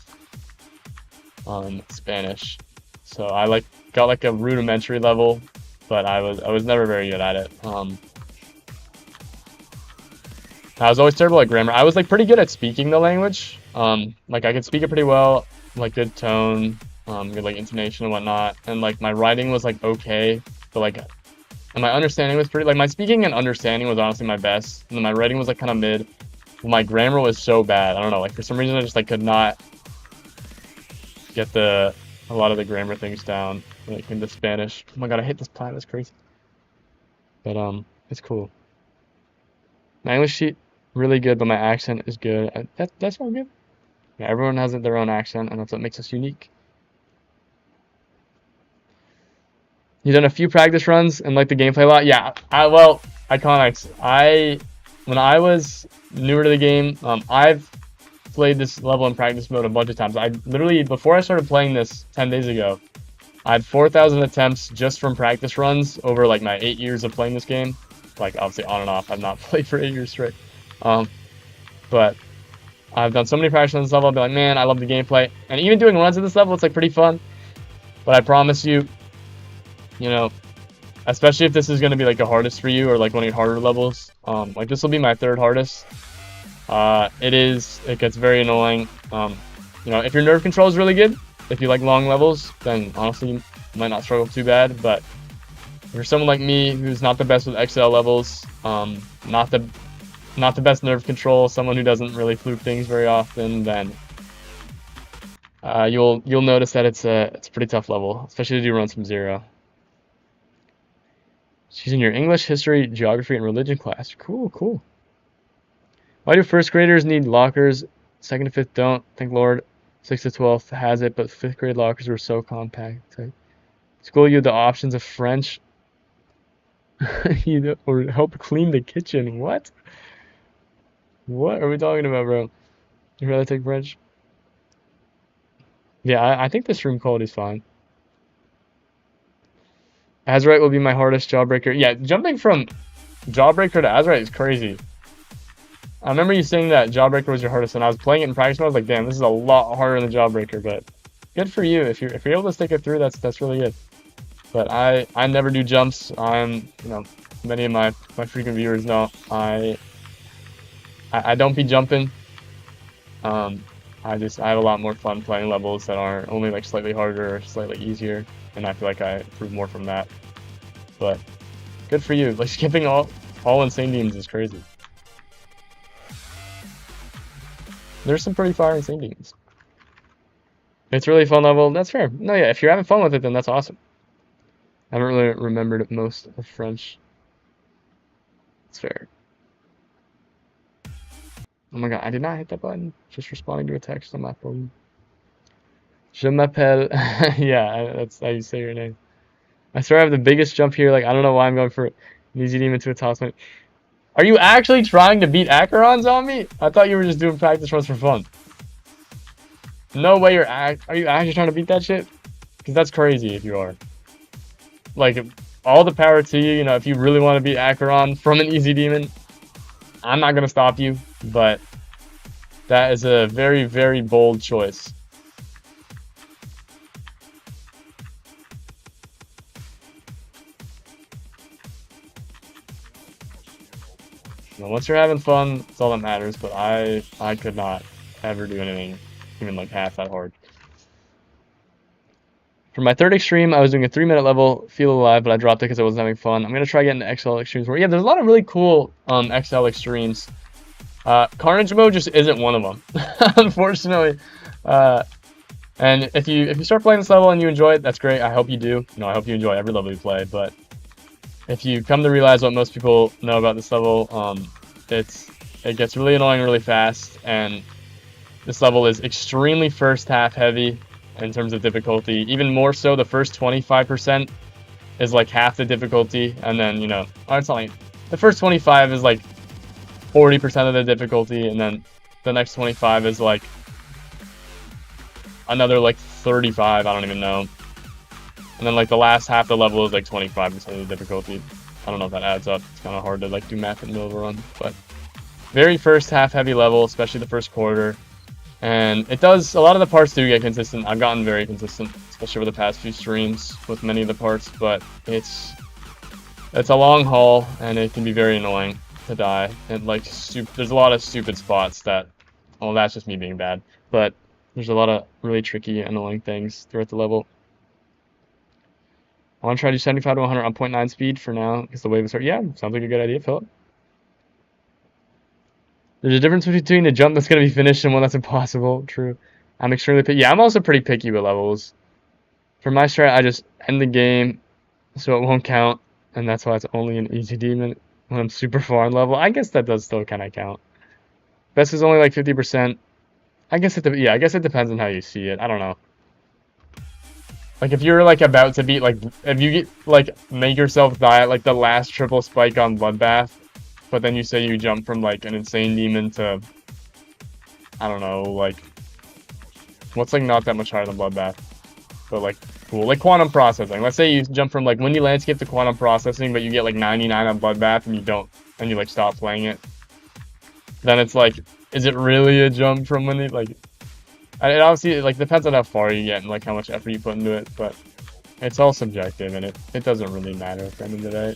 Spanish. So I like got like a rudimentary level, but I was never very good at it. I was always terrible at grammar. I was like pretty good at speaking the language. Like I could speak it pretty well, like good tone, good like intonation and whatnot. And like my writing was like okay, but like and my understanding was pretty like my speaking and understanding was honestly my best. And then my writing was like kind of mid. But my grammar was so bad. I don't know, like for some reason I just like could not get a lot of the grammar things down like into Spanish. Oh my god, I hate this plant, that's crazy. But it's cool. My English sheet really good, but my accent is good. That's all good. Yeah, everyone has their own accent, and that's what makes us unique. You done a few practice runs and like the gameplay a lot? Yeah. Iconics. When I was newer to the game, I've played this level in practice mode a bunch of times. I literally, before I started playing this 10 days ago, I had 4,000 attempts just from practice runs over like my 8 years of playing this game. Like obviously on and off, I've not played for 8 years straight. But I've done so many practice runs on this level, I'll be like, man, I love the gameplay. And even doing runs at this level, it's like pretty fun. But I promise you, you know, especially if this is going to be like the hardest for you or like one of your harder levels, like this will be my third hardest. It gets very annoying. You know, if your nerve control is really good, if you like long levels, then honestly you might not struggle too bad. But if you're someone like me who's not the best with XL levels, not the best nerve control, someone who doesn't really fluke things very often, then you'll notice that it's a pretty tough level, especially to do runs from zero. She's in your English, history, geography, and religion class. Cool. Why do first graders need lockers? 2nd to 5th don't. Thank Lord. 6th to 12th has it, but 5th grade lockers were so compact. School, you had the options of French or help clean the kitchen. What? What are we talking about, bro? You'd rather take French? Yeah, I think the stream quality is fine. Azurite will be my hardest jawbreaker. Yeah, jumping from jawbreaker to Azurite is crazy. I remember you saying that jawbreaker was your hardest, and I was playing it in practice mode. I was like, damn, this is a lot harder than jawbreaker. But good for you. If you're able to stick it through, that's really good. But I never do jumps. Many of my frequent viewers know I don't be jumping. I have a lot more fun playing levels that are only like slightly harder or slightly easier, and I feel like I improve more from that. but good for you. Like skipping all insane demons is crazy. There's some pretty fire insane demons. It's really fun level. That's fair. No, yeah, if you're having fun with it, then that's awesome. I haven't really remembered most of French. It's fair. Oh my god, I did not hit that button. Just responding to a text on my phone. Je m'appelle. Yeah, that's how you say your name. I swear I have the biggest jump here. Like, I don't know why I'm going for an easy demon to a talisman. Are you actually trying to beat Acherons on me? I thought you were just doing practice runs for fun. No way are you actually trying to beat that shit? Because that's crazy if you are. Like, all the power to you, you know, if you really want to beat Acheron from an easy demon, I'm not going to stop you, but that is a very, very bold choice. You know, once you're having fun, it's all that matters, but I could not ever do anything even like half that hard. For my third extreme, I was doing a 3-minute level, Feel Alive, but I dropped it because I wasn't having fun. I'm going to try getting to XL extremes where, yeah, there's a lot of really cool XL extremes. Carnage mode just isn't one of them, unfortunately. And if you start playing this level and you enjoy it, that's great. I hope you do. No, I hope you enjoy every level you play, but if you come to realize what most people know about this level, it gets really annoying really fast, and this level is extremely first half heavy in terms of difficulty. Even more so, the first 25% is like half the difficulty, and then, you know, it's not like the first 25 is like 40% of the difficulty, and then the next 25 is like another like 35, I don't even know. And then like the last half of the level is like 25% of the difficulty. I don't know if that adds up. It's kind of hard to like do math in the middle of a run, but very first half heavy level, especially the first quarter. And it does, a lot of the parts do get consistent. I've gotten very consistent, especially over the past few streams with many of the parts, but it's a long haul, and it can be very annoying to die. And like, there's a lot of stupid spots that, well, that's just me being bad, but there's a lot of really tricky, annoying things throughout the level. I want to try to do 75 to 100 on 0.9 speed for now, because the wave is hard. Yeah, sounds like a good idea, Philip. There's a difference between a jump that's going to be finished and one that's impossible. True. I'm extremely picky. Yeah, I'm also pretty picky with levels. For my strat, I just end the game so it won't count, and that's why it's only an easy demon when I'm super far in level. I guess that does still kind of count. Best is only like 50%. I guess it depends on how you see it. I don't know. Like, if you're like about to beat, like, if you get like make yourself die at like the last triple spike on Bloodbath, but then you say you jump from like an insane demon to, I don't know, like, what's like not that much higher than Bloodbath, but like cool, like quantum processing. Let's say you jump from like Windy Landscape to quantum processing, but you get like 99 on Bloodbath and you like stop playing it. Then it's like, is it really a jump from Windy? Like, it obviously like depends on how far you get and like how much effort you put into it, but it's all subjective, and it doesn't really matter at the end of the day.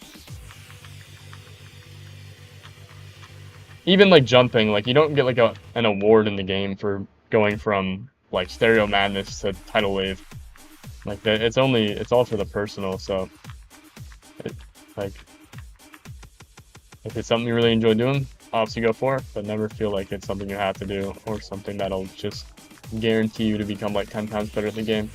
Even like jumping, like you don't get like an award in the game for going from like Stereo Madness to Tidal Wave. Like it's all for the personal. So like if it's something you really enjoy doing, obviously go for it, but never feel like it's something you have to do or something that'll just guarantee you to become like 10 times better at the game.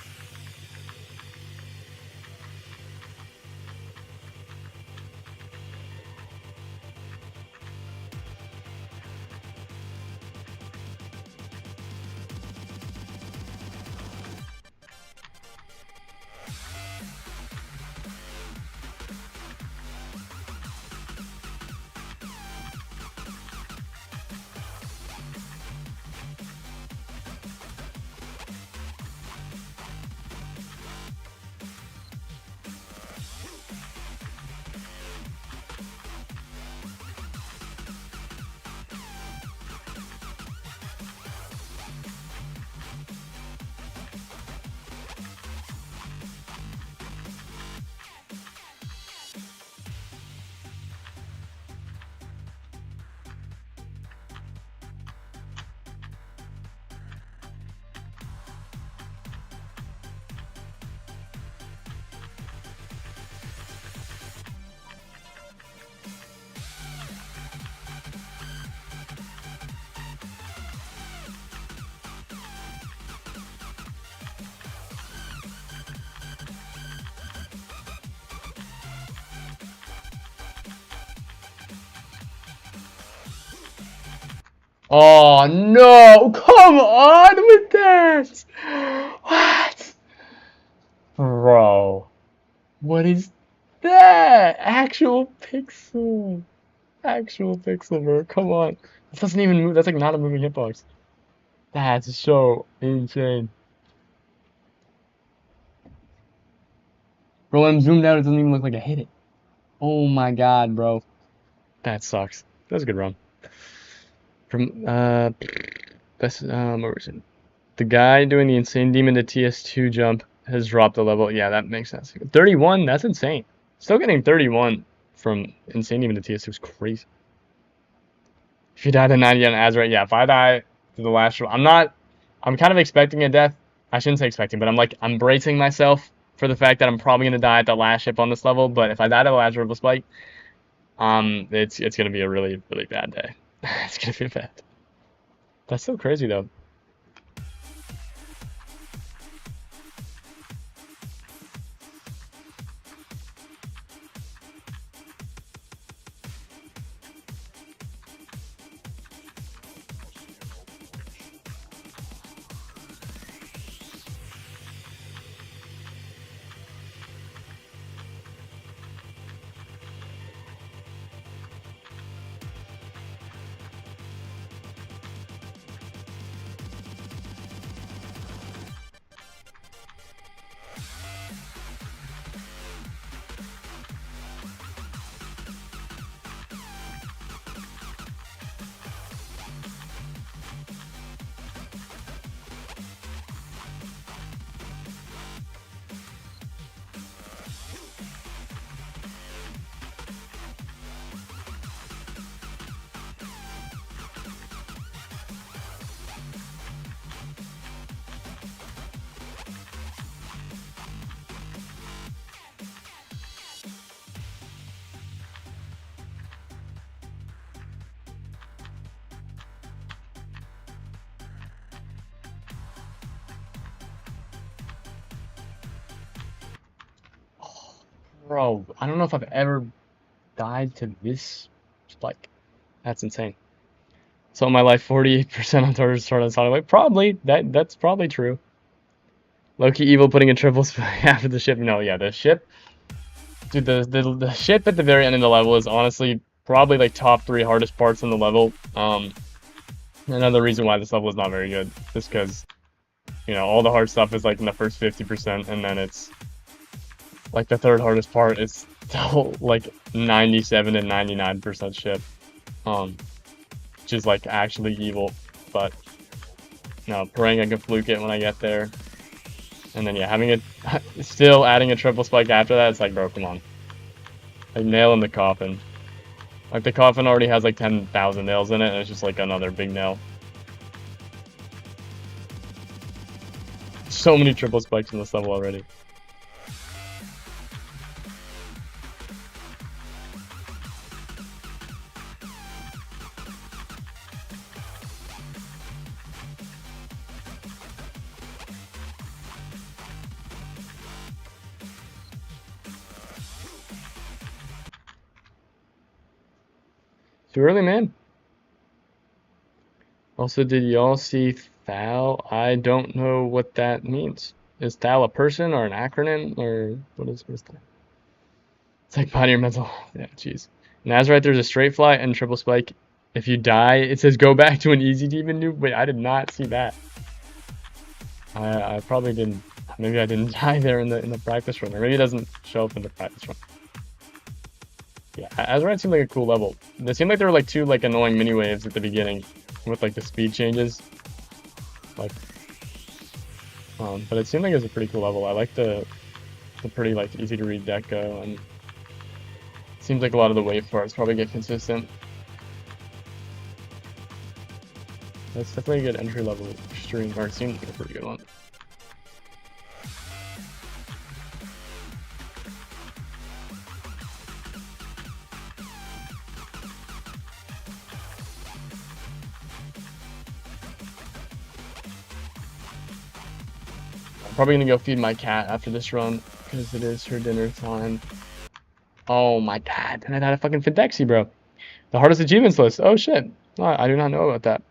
Oh no! Come on with that! What? Bro. What is that? Actual pixel. Actual pixel, bro. Come on. This doesn't even move. That's like not a moving hitbox. That's so insane. Bro, I'm zoomed out. It doesn't even look like I hit it. Oh my god, bro. That sucks. That was a good run. From, best, what was it? The guy doing the Insane Demon to TS2 jump has dropped the level. Yeah, that makes sense. 31, that's insane. Still getting 31 from Insane Demon to TS2 is crazy. If you die to 90 on Azure, yeah, if I die to the last I'm kind of expecting a death. I shouldn't say expecting, but I'm bracing myself for the fact that I'm probably going to die at the last ship on this level. But if I die to the last Rival Spike, it's going to be a really, really bad day. It's going to be bad. That's so crazy, though. Bro, I don't know if I've ever died to this spike. That's insane. So in my life, 48% on target start on Sonic Wave. Probably. That's probably true. Loki Evil putting a triple spike after the ship. No, yeah, the ship. Dude, the ship at the very end of the level is honestly probably like top 3 hardest parts in the level. Another reason why this level is not very good is because, you know, all the hard stuff is like in the first 50%, and then it's like the third hardest part is still like 97 and 99% ship. Which is like actually evil, but no, praying I can fluke it when I get there. And then yeah, having it still adding a triple spike after that, it's like, bro, come on. Like nailing the coffin. Like the coffin already has like 10,000 nails in it, and it's just like another big nail. So many triple spikes in this level already. Too early, man. Also, did y'all see Thal? I don't know what that means. Is Thal a person or an acronym or what is that? It's like body or mental. Yeah, jeez. Nazarite, there's a straight fly and triple spike. If you die, it says go back to an easy demon noob. Wait, I did not see that. I probably didn't. Maybe I didn't die there in the practice run, or maybe it doesn't show up in the practice run. Yeah, Azurite seemed like a cool level. It seemed like there were like 2 like annoying mini waves at the beginning with like the speed changes. Like, but it seemed like it was a pretty cool level. I like the pretty like easy to read deco, and it seems like a lot of the wave parts probably get consistent. That's definitely a good entry level stream, or it seems like a pretty good one. Probably gonna go feed my cat after this run because it is her dinner time. Oh my god, and I died a fucking Fintexi, bro. The hardest achievements list. Oh shit. I do not know about that.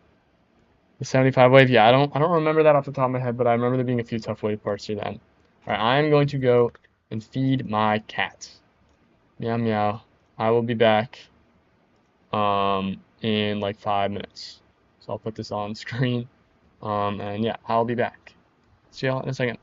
The 75 wave, yeah, I don't remember that off the top of my head, but I remember there being a few tough wave parts here then. Alright, I'm going to go and feed my cat. Meow meow. I will be back in like 5 minutes. So I'll put this on screen. And yeah, I'll be back. See y'all in a second.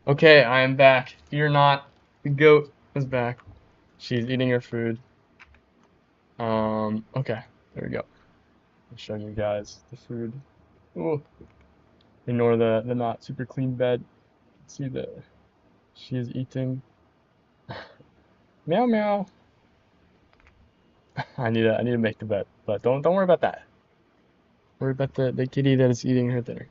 Okay, I am back. Fear not, the goat is back. She's eating her food. Okay, there we go. I'll show you guys the food. Ooh. Ignore the not super clean bed. See the she is eating. Meow meow. I need to make the bed, but don't worry about that. Worry about the kitty that is eating her dinner.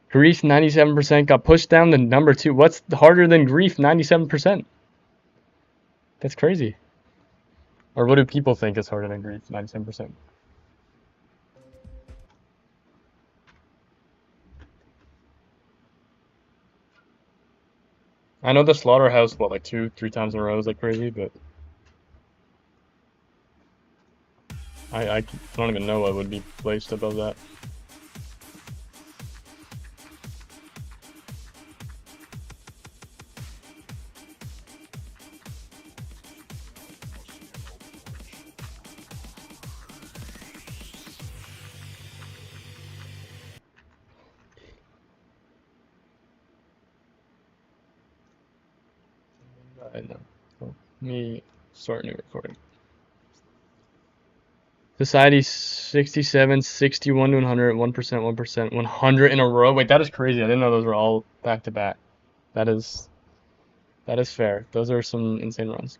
Grief 97% got pushed down to number 2. What's harder than grief 97%? That's crazy. Or what do people think is harder than grief 97%? I know the slaughterhouse, what, like 2-3 times in a row is like crazy, but I don't even know what would be placed above that. I know. Let me start a new recording. Society 67, 61 to 100, 1%, 1%, 100 in a row. Wait, that is crazy. I didn't know those were all back to back. That is fair. Those are some insane runs.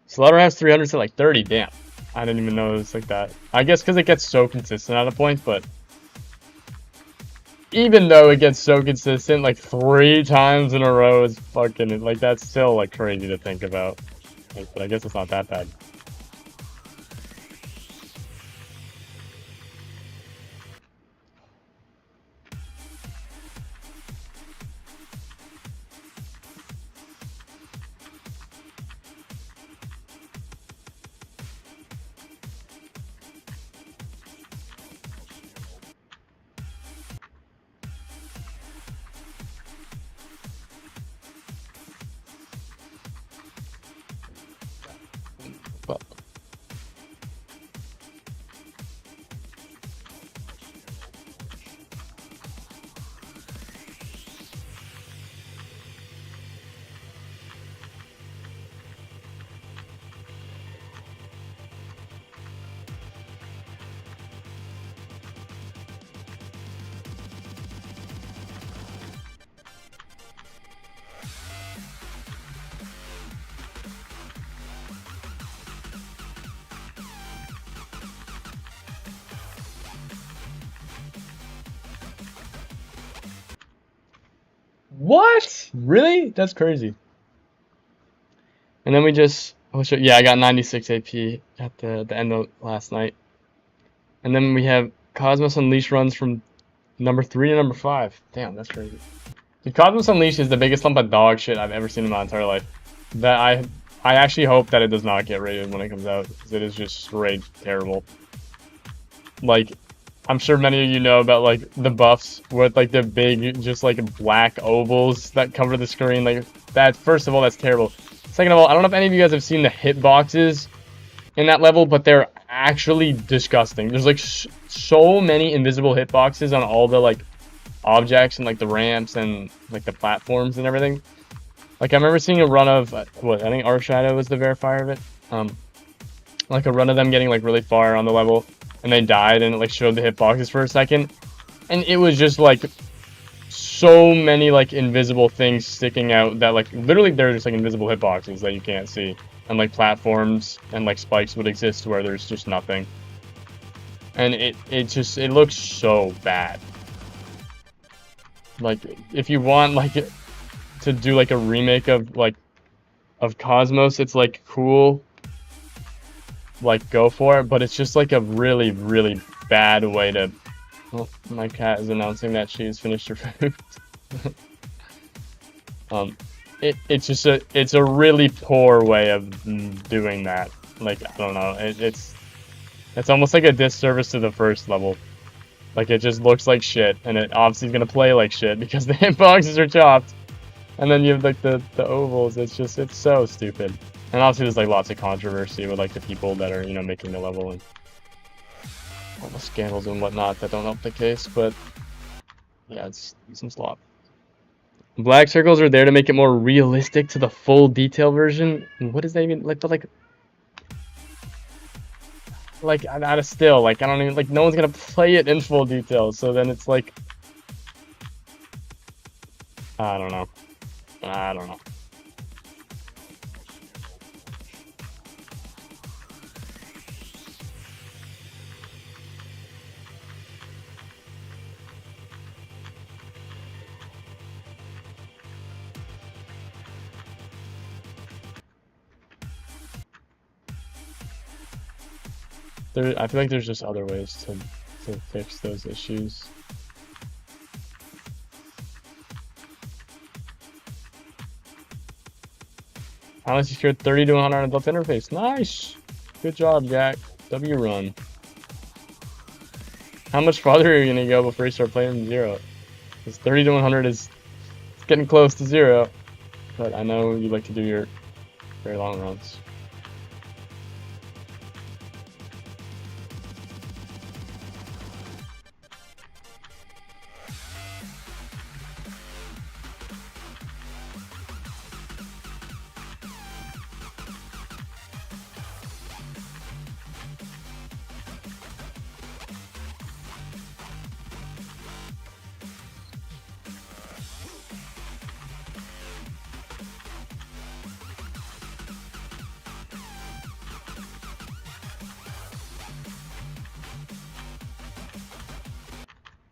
Slaughterhouse 300 to like 30. Damn. I didn't even know it was like that. I guess because it gets so consistent at a point, but even though it gets so consistent, like 3 times in a row is fucking, like, that's still like crazy to think about. Like, but I guess it's not that bad. But what? Really? That's crazy. And then we just, I'll show, yeah, I got 96 AP at the end of last night. And then we have Cosmos Unleashed runs from number 3 to number 5. Damn, that's crazy. Dude, Cosmos Unleashed is the biggest lump of dog shit I've ever seen in my entire life. That I actually hope that it does not get rated when it comes out, because it is just straight terrible. Like, I'm sure many of you know about like the buffs with like the big, just like black ovals that cover the screen. Like that, first of all, that's terrible. Second of all, I don't know if any of you guys have seen the hitboxes in that level, but they're actually disgusting. There's like so many invisible hitboxes on all the like objects and like the ramps and like the platforms and everything. Like I remember seeing a run of what I think R Shadow was the verifier of it. Like a run of them getting like really far on the level and they died and it like showed the hitboxes for a second, and it was just like so many like invisible things sticking out that like literally they're just like invisible hitboxes that you can't see, and like platforms and like spikes would exist where there's just nothing, and it looks so bad. Like if you want like to do like a remake of Cosmos, it's like cool, like go for it, but it's just like a really bad way to. Oh, my cat is announcing that she has finished her food. It's a really poor way of doing that. Like I don't know, it's almost like a disservice to the first level. Like it just looks like shit, and it obviously is gonna play like shit because the hitboxes are chopped, and then you have like the ovals. It's so stupid. And obviously there's like lots of controversy with like the people that are, you know, making the level and all the scandals and whatnot that don't help the case, but yeah, it's some slop. Black circles are there to make it more realistic to the full detail version. What does that even like? But like out of still, like I don't even like. No one's gonna play it in full detail. So then it's like, I don't know. I don't know. I feel like there's just other ways to fix those issues. Honestly, secured 30 to 100 on adult interface. Nice. Good job, Jack. W run. How much farther are you gonna go before you start playing 0? Because 30 to 100 is getting close to 0. But I know you like to do your very long runs.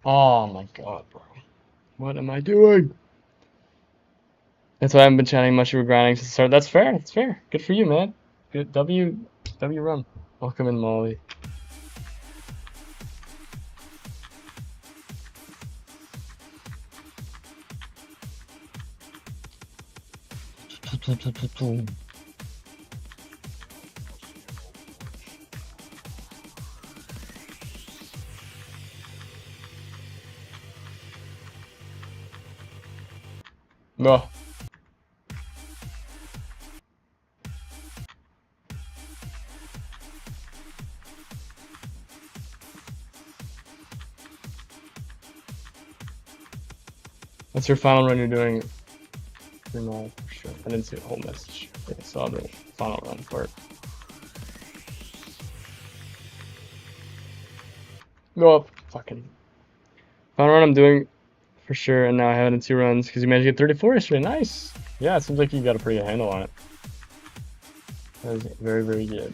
Oh my god, bro. What am I doing? That's why I haven't been chatting much. You were grinding since the start. That's fair. That's fair. Good for you, man. Good W run. Welcome in, Molly. No. What's your final run you're doing? No, for sure. I didn't see the whole message. I saw the final run part. No, fucking. Final run I'm doing for sure, and now I have it in 2 runs because you managed to get 34 yesterday. Nice. Yeah, it seems like you got a pretty good handle on it. That is very, very good.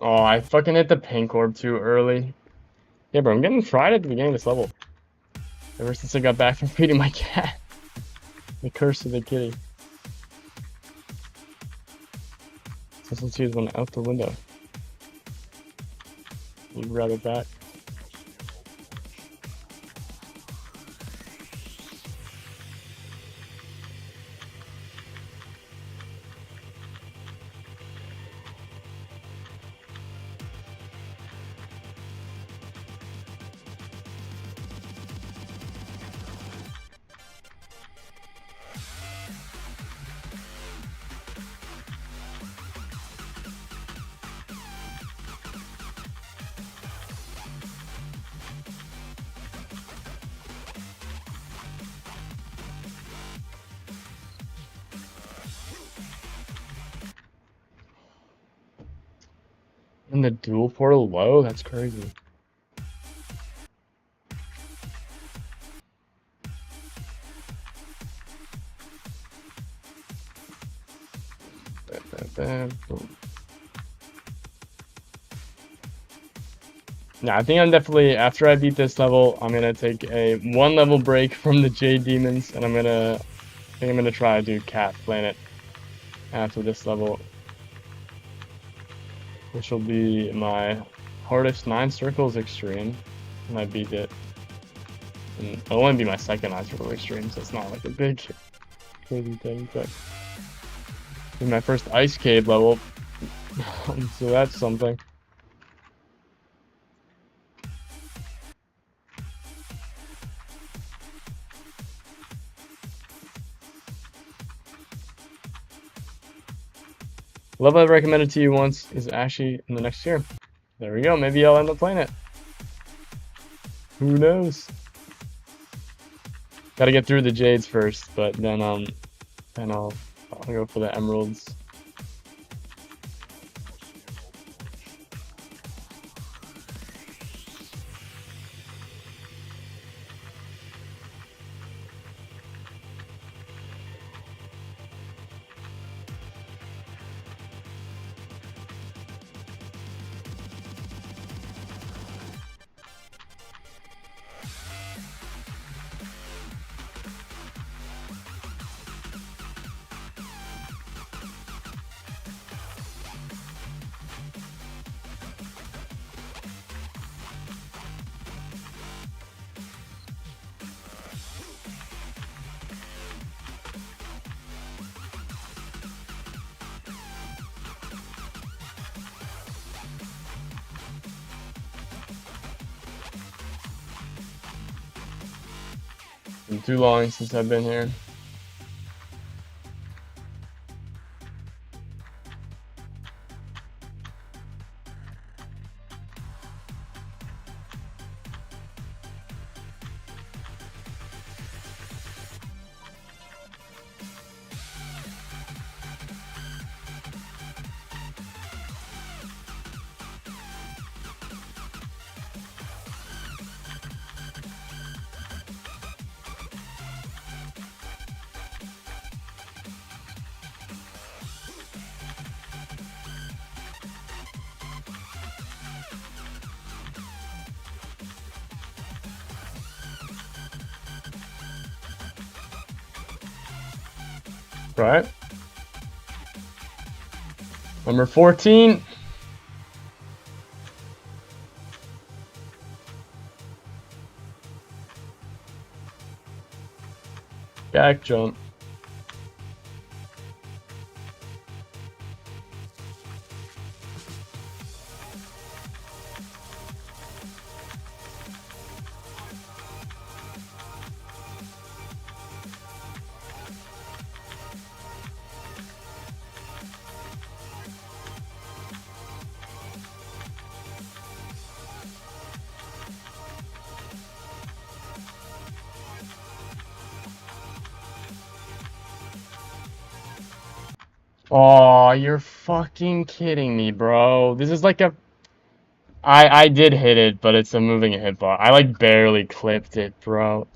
Oh, I fucking hit the pink orb too early. Yeah, bro, I'm getting fried at the beginning of this level. Ever since I got back from feeding my cat. The curse of the kitty. So let's use one out the window. You grab it back. And the dual portal low? That's crazy. Yeah, I think I'm definitely, after I beat this level, I'm gonna take a 1 level break from the Jade Demons, and I think I'm gonna try to do Cat Planet after this level, which will be my hardest 9 circles extreme, and I beat it. And it'll only be my second 9 circle extreme, so it's not like a big crazy thing, but in my first ice cave level, so that's something. Level I've recommended to you once is actually in the next year. There we go. Maybe I'll end up playing it. Who knows? Gotta get through the Jades first, but then I'll go for the Emeralds. It's been too long since I've been here. Right? Number 14. Back jump. Oh, you're fucking kidding me, bro. This is like a... I did hit it, but it's a moving hitbar. I like barely clipped it, bro.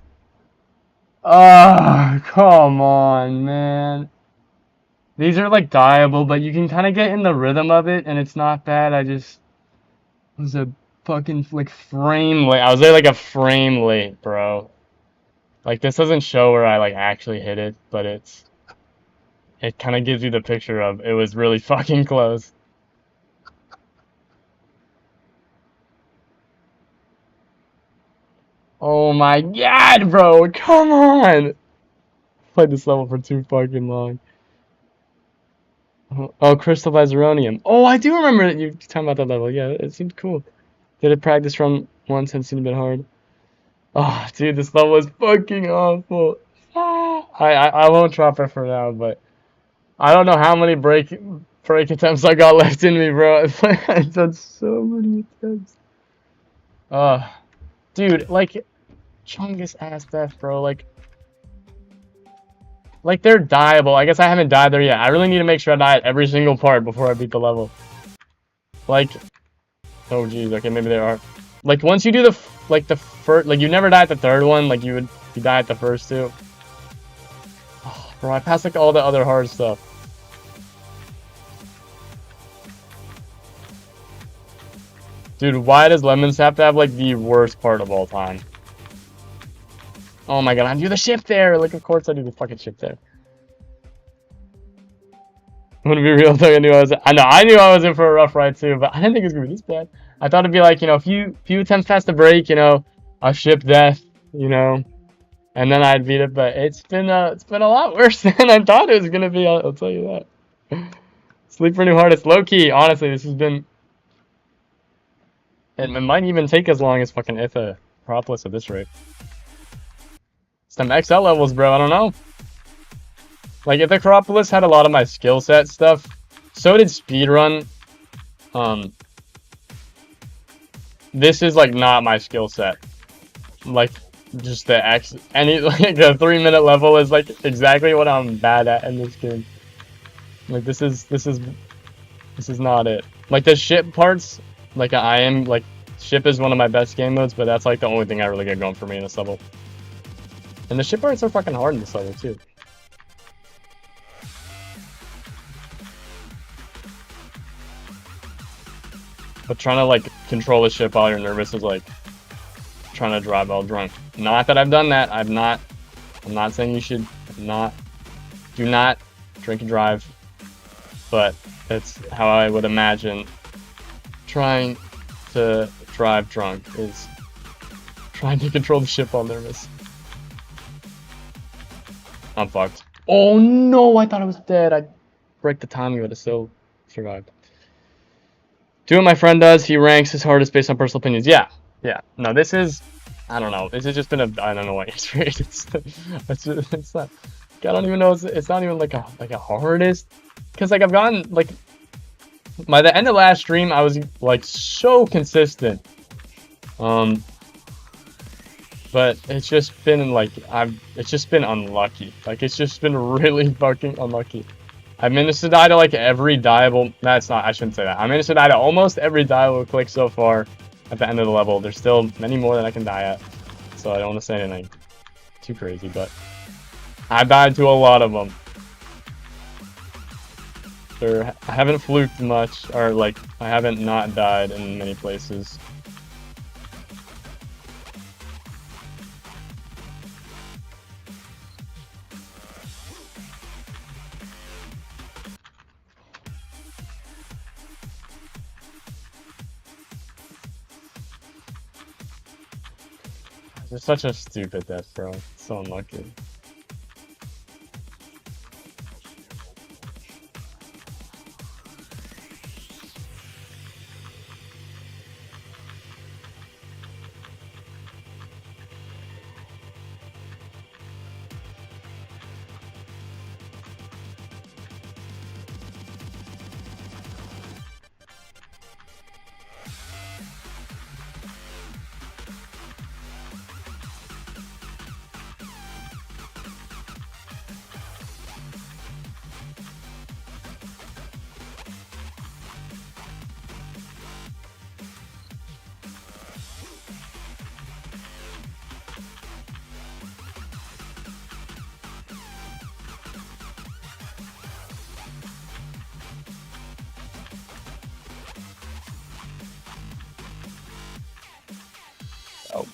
Ah, come on, man. These are like dieable, but you can kind of get in the rhythm of it, and it's not bad. It was a fucking like frame late. I was there like a frame late, bro. Like this doesn't show where I like actually hit it, but it kind of gives you the picture of it was really fucking close. Oh my god, bro, come on! Played this level for too fucking long. Oh, Crystal Vizeronium. Oh, I do remember that you talking about that level. Yeah, it seemed cool. Did it practice from once and seemed a bit hard. Oh, dude, this level was fucking awful. I won't drop it for now, but I don't know how many break attempts I got left in me, bro. I've done so many attempts. Dude, like, Chungus ass death, bro. Like they're dieable. I guess I haven't died there yet. I really need to make sure I die at every single part before I beat the level. Like, Oh geez, okay, maybe there are. Like once you do the first, like you never die at the third one, like you die at the first two. Oh, bro, I passed like all the other hard stuff. Dude, why does Lemons have to have like the worst part of all time? Oh my god, I do the ship there! Like of course I do the fucking ship there. I'm gonna be real though, I knew I was in for a rough ride too, but I didn't think it was gonna be this bad. I thought it'd be like, a few attempts past the break, a ship death, and then I'd beat it, but it's been a lot worse than I thought it was gonna be, I'll tell you that. Sleeper new hardest, low key, honestly, this has been, it might even take as long as fucking Itha Propolis at this rate. Some XL levels, bro, I don't know. Like, if the Acropolis had a lot of my skill set stuff, so did speedrun. This is, like, not my skill set. Like, just the like, the 3-minute level is, like, exactly what I'm bad at in this game. Like, this is not it. Like, the ship parts, like, ship is one of my best game modes, but that's, like, the only thing I really get going for me in this level. And the ship parts are fucking hard in this level, too. But trying to, like, control the ship while you're nervous is, like, trying to drive while drunk. Not that I've done that. I'm not saying you should do not drink and drive. But it's how I would imagine trying to drive drunk is trying to control the ship while nervous. I'm fucked. Oh no, I thought I was dead. I break the timing, but I still survived. Do what my friend does. He ranks his hardest based on personal opinions. Yeah. No, this is, I don't know. This has just been I don't know what experience. It's not. I don't even know. It's not even like a hardest. Cause like I've gotten like by the end of last stream, I was like so consistent. But it's just been like it's just been unlucky. Like it's just been really fucking unlucky. I managed to die to like every dieable. That's not. I shouldn't say that. I managed to die to almost every dieable click so far at the end of the level. There's still many more that I can die at, so I don't want to say anything too crazy. But I died to a lot of them. I haven't fluked much, or like I haven't not died in many places. It's such a stupid death, bro. It's so unlucky. Oh.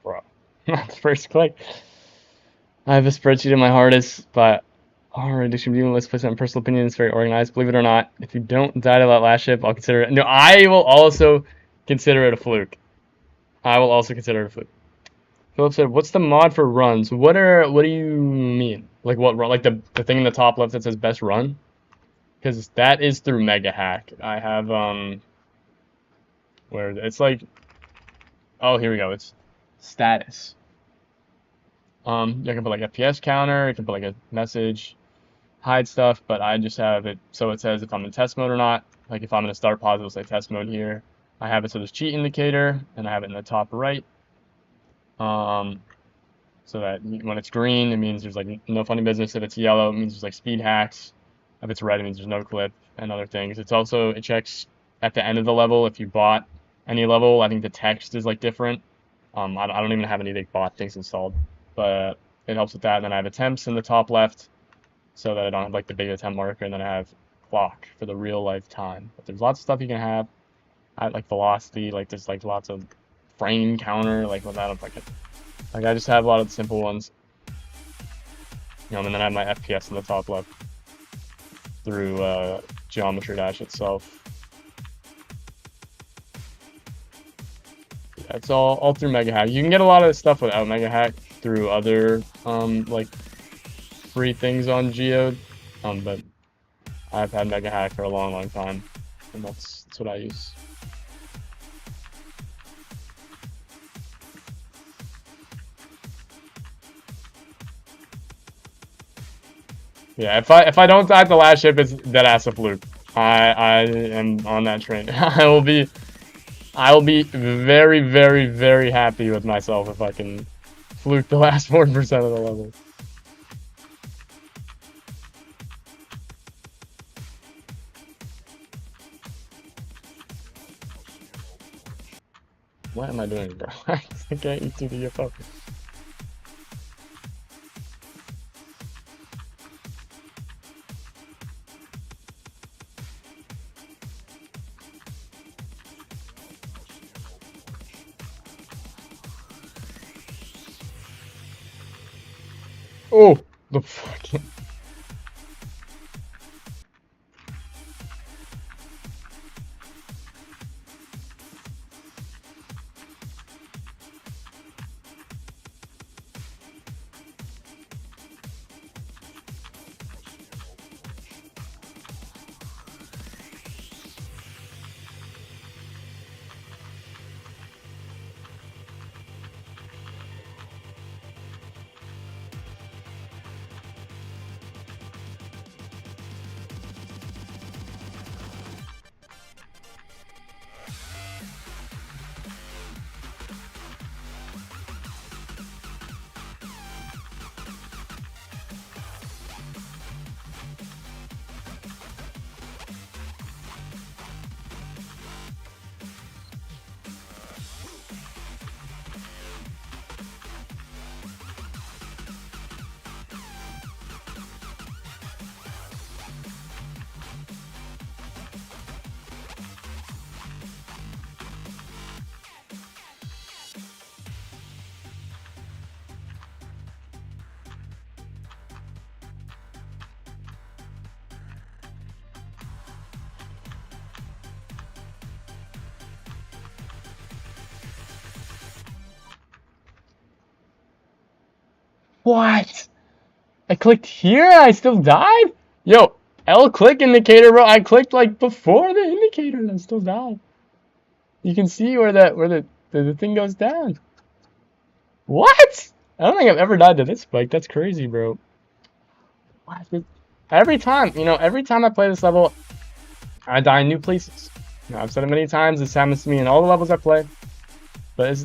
Bro. Not the first click. I have a spreadsheet of my hardest, but already distributing list placed on personal opinion is very organized. Believe it or not, if you don't die to that last ship, I'll consider it. No, I will also consider it a fluke. I will also consider it a fluke. Philip said, "What's the mod for runs? What do you mean? Like what run? Like the thing in the top left that says best run? Because that is through Mega Hack. I have where it's like, oh here we go. It's status. You can put like a FPS counter. You can put like a message, hide stuff, but I just have it so it says if I'm in test mode or not. Like if I'm in a start pause, it'll say test mode here. I have it so there's cheat indicator, and I have it in the top right. So that when it's green, it means there's like no funny business. If it's yellow, it means there's like speed hacks. If it's red, it means there's no clip and other things. It's also, it checks at the end of the level if you bought any level. I think the text is like different. I don't even have any like bot things installed, but it helps with that. And then I have attempts in the top left so that I don't have like the big attempt marker, and then I have clock for the real life time. But there's lots of stuff you can have. I like velocity, like there's like lots of frame counter, like without like I just have a lot of the simple ones. And then I have my FPS in the top left through Geometry Dash itself. Yeah, it's all through Mega Hack. You can get a lot of stuff without Mega Hack through other like free things on Geode, but I've had Mega Hack for a long time, and that's what I use. Yeah, if I don't die at the last ship, it's dead ass a fluke. I am on that train. I will be very, very, very happy with myself if I can fluke the last 4% of the level. What am I doing, bro? I can't eat through the UFO. Oh, the fucking. What? I clicked here and I still died? Yo, L click indicator, bro. I clicked like before the indicator and I still died. You can see where the thing goes down. What? I don't think I've ever died to this spike. That's crazy, bro. What? Every time I play this level, I die in new places. I've said it many times. This happens to me in all the levels I play. But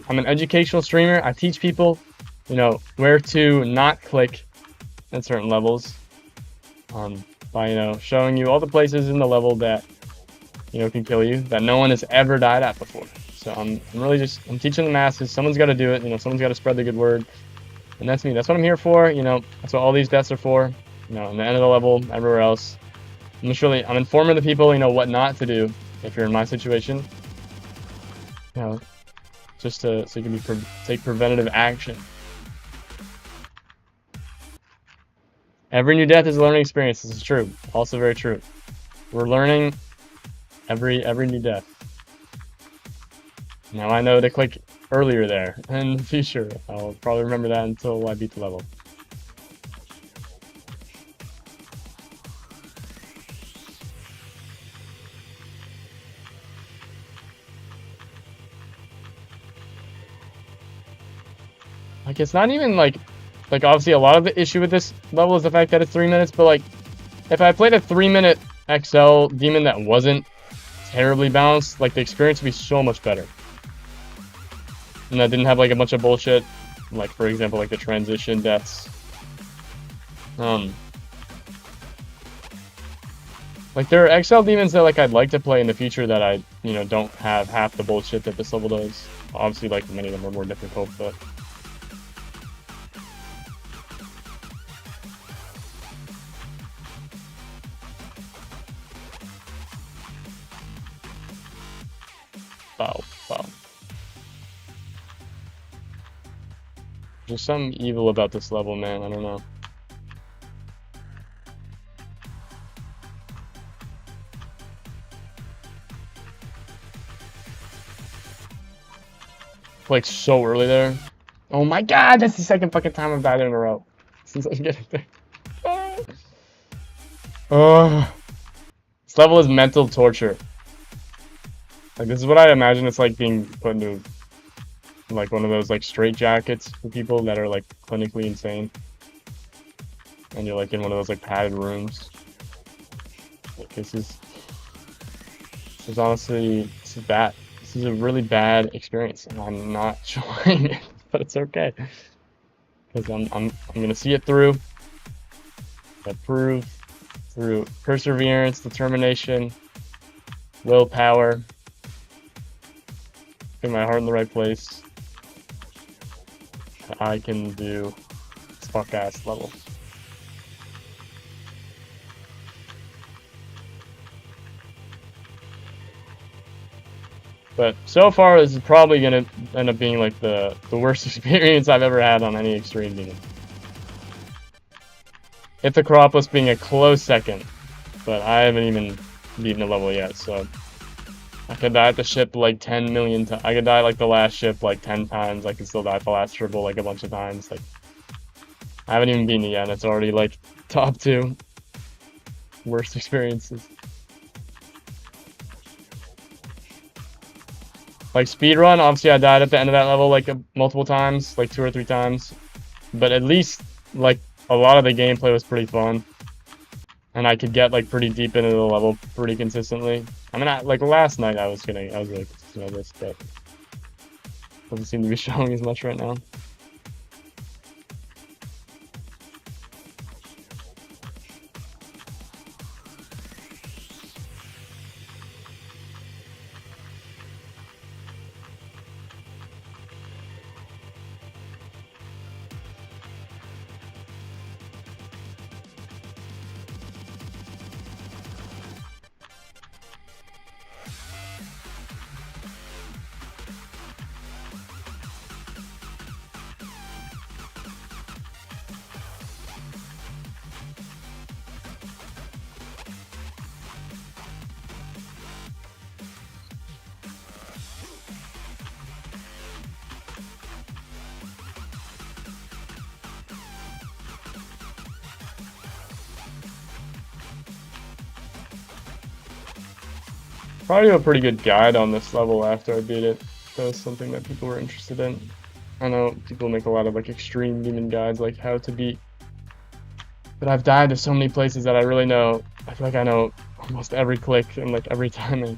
I'm an educational streamer. I teach people, where to not click at certain levels. By showing you all the places in the level that can kill you, that no one has ever died at before. So I'm really teaching the masses. Someone's got to do it. Someone's got to spread the good word, and that's me. That's what I'm here for. That's what all these deaths are for. In the end of the level, everywhere else, I'm informing the people what not to do if you're in my situation. Just so you can take preventative action. Every new death is a learning experience. This is true. Also very true. We're learning every new death. Now I know to click earlier there in the future. I'll probably remember that until I beat the level. Like, it's not even like Like, obviously, a lot of the issue with this level is the fact that it's 3 minutes, but, like, if I played a 3-minute XL demon that wasn't terribly balanced, like, the experience would be so much better. And that didn't have, like, a bunch of bullshit, like, for example, like, the transition deaths. Like, there are XL demons that, like, I'd like to play in the future that I, you know, don't have half the bullshit that this level does. Obviously, like, many of them are more difficult, but... Wow, wow. There's something evil about this level, man, I don't know. Like, so early there. Oh my god, that's the second fucking time I've died in a row. Since I get it there. Oh. This level is mental torture. Like, this is what I imagine it's like being put into, like, one of those, like, straight jackets for people that are, like, clinically insane. And you're, like, in one of those, like, padded rooms. Like, this is honestly, this is bad. This is a really bad experience, and I'm not enjoying it, but it's okay. Because I'm gonna see it through. I prove through perseverance, determination, willpower, putting my heart in the right place, I can do this fuck ass level. But so far, this is probably gonna end up being like the worst experience I've ever had on any extreme demon. Acropolis being a close second, but I haven't even beaten the level yet, so I could die at the ship like 10 million times. I could die like the last ship like 10 times. I could still die at the last triple like a bunch of times. Like, I haven't even beaten it yet. It's already like top 2 worst experiences. Like, speedrun, obviously I died at the end of that level like multiple times, like 2 or 3 times. But at least, like, a lot of the gameplay was pretty fun. And I could get, like, pretty deep into the level pretty consistently. I mean, like, last night I was really consistent with this, but doesn't seem to be showing as much right now. Probably a pretty good guide on this level after I beat it. That was something that people were interested in. I know people make a lot of like extreme demon guides, like how to beat. But I've died to so many places that I really know. I feel like I know almost every click and like every timing.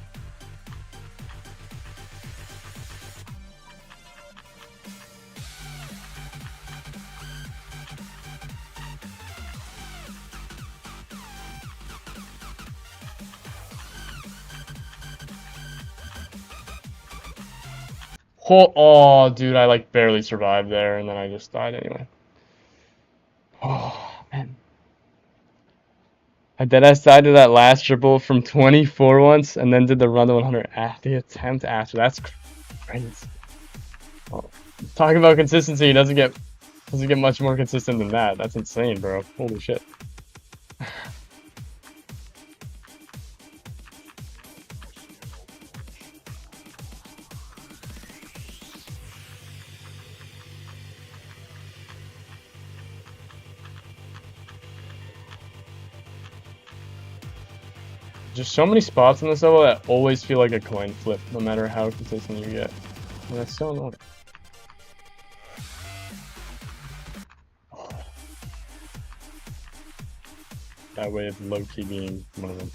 Oh, dude, I like barely survived there, and then I just died anyway. Oh, man. I deadass died to that last triple from 24 once, and then did the run to 100 at the attempt after. That's crazy. Oh, talking about consistency, it doesn't get much more consistent than that. That's insane, bro. Holy shit. Just so many spots in this level that always feel like a coin flip, no matter how consistent you get. And that's so annoying. that way of low-key being one of them.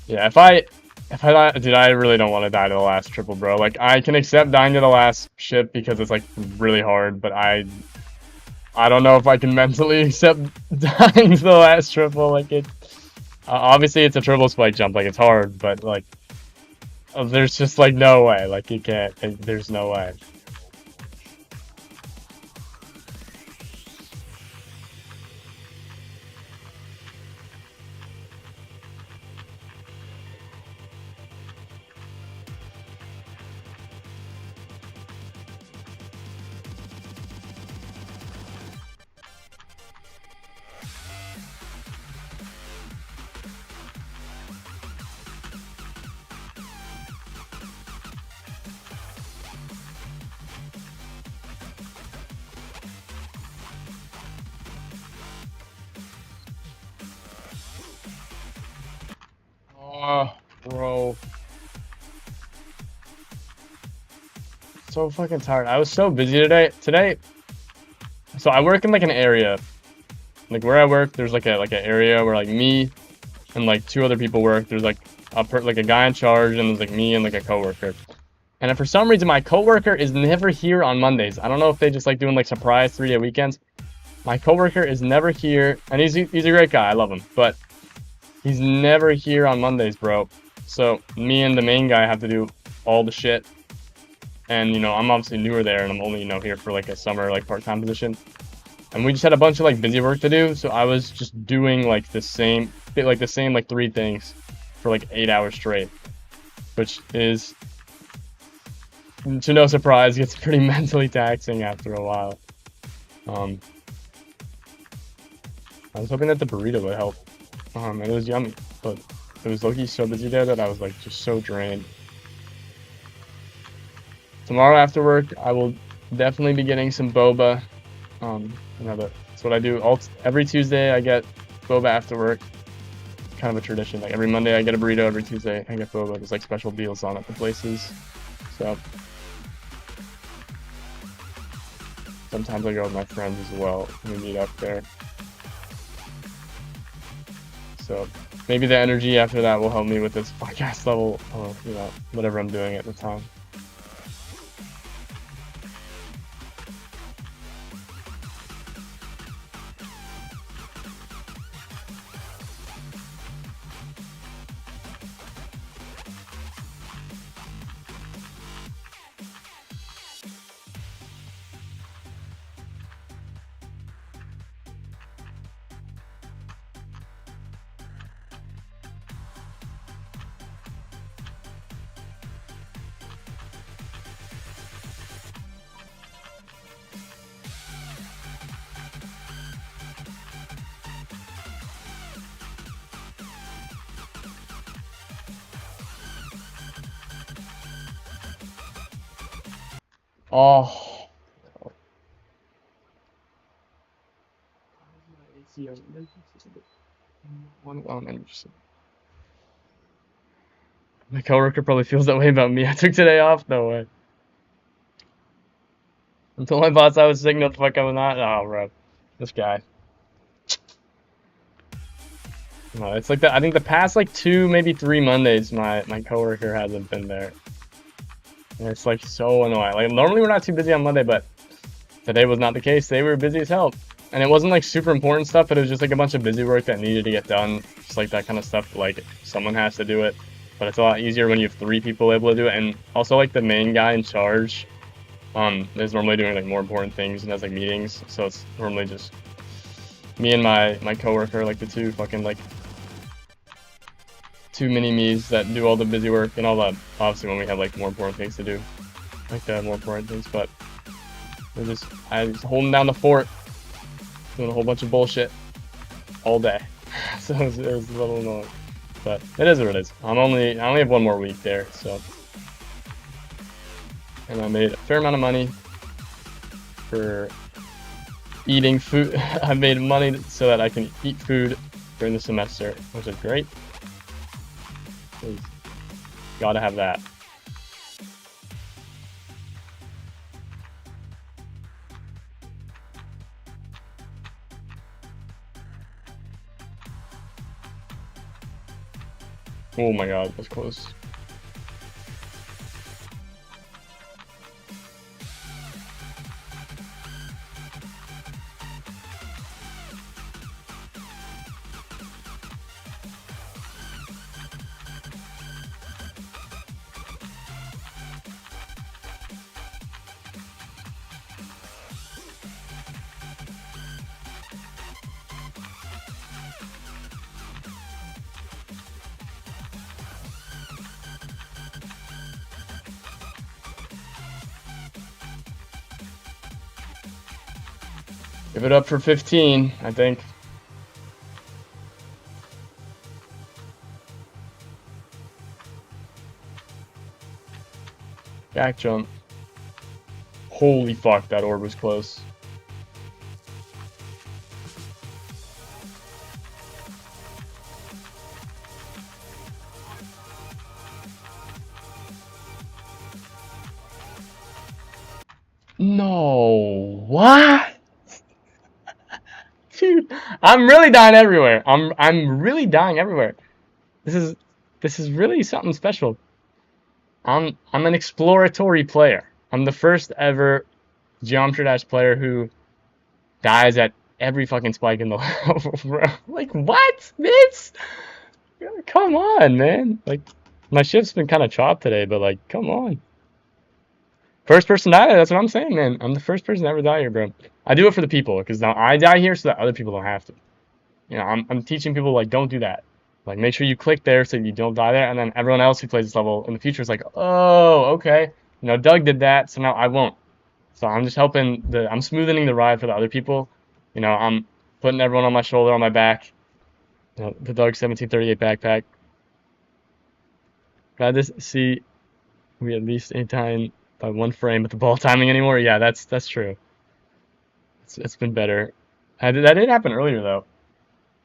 Yeah, dude, I really don't want to die to the last triple, bro. Like, I can accept dying to the last ship because it's, like, really hard, but I don't know if I can mentally accept dying to the last triple. Like, obviously it's a triple spike jump, like, it's hard, but, like, there's just, like, no way. Like, you can't, there's no way. Oh, bro. So fucking tired. I was so busy today. So I work in like an area, like where I work. There's like an area where like me and like two other people work. There's like a guy in charge, and there's like me and like a coworker. And if for some reason my coworker is never here on Mondays. I don't know if they just like doing like surprise 3-day weekends. My coworker is never here, and he's a great guy. I love him, but he's never here on Mondays, bro. So me and the main guy have to do all the shit. And, you know, I'm obviously newer there, and I'm only, you know, here for, like, a summer, like, part-time position. And we just had a bunch of, like, busy work to do, so I was just doing, like, the same, like, 3 things for, like, 8 hours straight. Which is, to no surprise, gets pretty mentally taxing after a while. I was hoping that the burrito would help. And it was yummy, but it was low-key so busy there that I was, like, just so drained. Tomorrow after work, I will definitely be getting some boba. You know, that's what I do. Every Tuesday, I get boba after work. Kind of a tradition. Like every Monday, I get a burrito. Every Tuesday, I get boba. There's like special deals on at the places. So sometimes I go with my friends as well. We meet up there. So maybe the energy after that will help me with this podcast level, or you know, whatever I'm doing at the time. Oh. My coworker probably feels that way about me. I took today off. No way. Until my boss I was sick, no the fuck I was not. Oh, bro. This guy. No, it's like that. I think the past like 2, maybe 3 Mondays, my coworker hasn't been there. And it's like so annoying. Like normally we're not too busy on Monday, but today was not the case. Today we were busy as hell. And it wasn't like super important stuff, but it was just like a bunch of busy work that needed to get done. Just like that kind of stuff, like someone has to do it. But it's a lot easier when you have 3 people able to do it. And also like the main guy in charge is normally doing like more important things and has like meetings. So it's normally just me and my coworker, like the 2 fucking like 2 mini-me's that do all the busy work and all that. Obviously when we have like more important things to do, like the more important things, but I was holding down the fort, doing a whole bunch of bullshit all day. So it was a little annoying, but it is what it is. I only have 1 more week there, so. And I made a fair amount of money for eating food. I made money so that I can eat food during the semester, which is great. Gotta have that. Oh my god, that's close. Give it up for 15, I think. Back jump. Holy fuck, that orb was close. No, what? Dude, I'm really dying everywhere. I'm really dying everywhere. This is really something special. I'm an exploratory player. I'm the first ever Geometry Dash player who dies at every fucking spike in the level, bro. Like, what? This? Come on, man. Like, my shift's been kind of chopped today, but like, come on. First person die, that's what I'm saying, man. I'm the first person to ever die here, bro. I do it for the people, because now I die here so that other people don't have to. You know, I'm teaching people, like, don't do that. Like, make sure you click there so you don't die there, and then everyone else who plays this level in the future is like, oh, okay. You know, Doug did that, so now I won't. So I'm just helping I'm smoothing the ride for the other people. You know, I'm putting everyone on my shoulder, on my back. You know, the Doug 1738 backpack. Glad to see we at least ain't tying by 1 frame with the ball timing anymore. Yeah, that's true. It's been better. That did happen earlier though.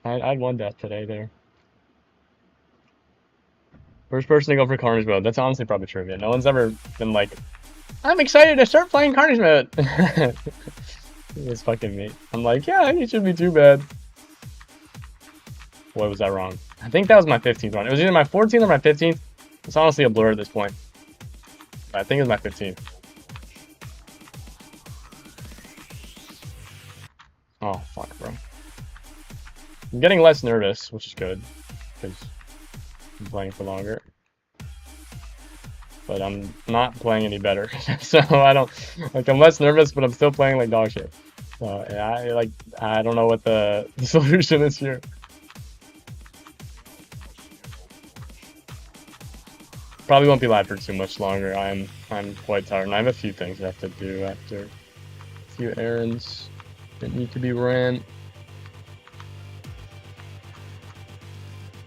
I had 1 death today there. First person to go for Carnage mode. That's honestly probably true. Yeah, no one's ever been like, I'm excited to start playing Carnage mode. It's fucking me. I'm like, yeah, it shouldn't be too bad. Boy, was that wrong. I think that was my 15th one. It was either my 14th or my 15th. It's honestly a blur at this point. But I think it was my 15th. Oh, fuck, bro. I'm getting less nervous, which is good. Because I'm playing for longer. But I'm not playing any better. So I don't, like, I'm less nervous, but I'm still playing like dog shit. So yeah, I don't know what the solution is here. Probably won't be live for too much longer. I'm quite tired, and I have a few things I have to do after, a few errands that need to be ran.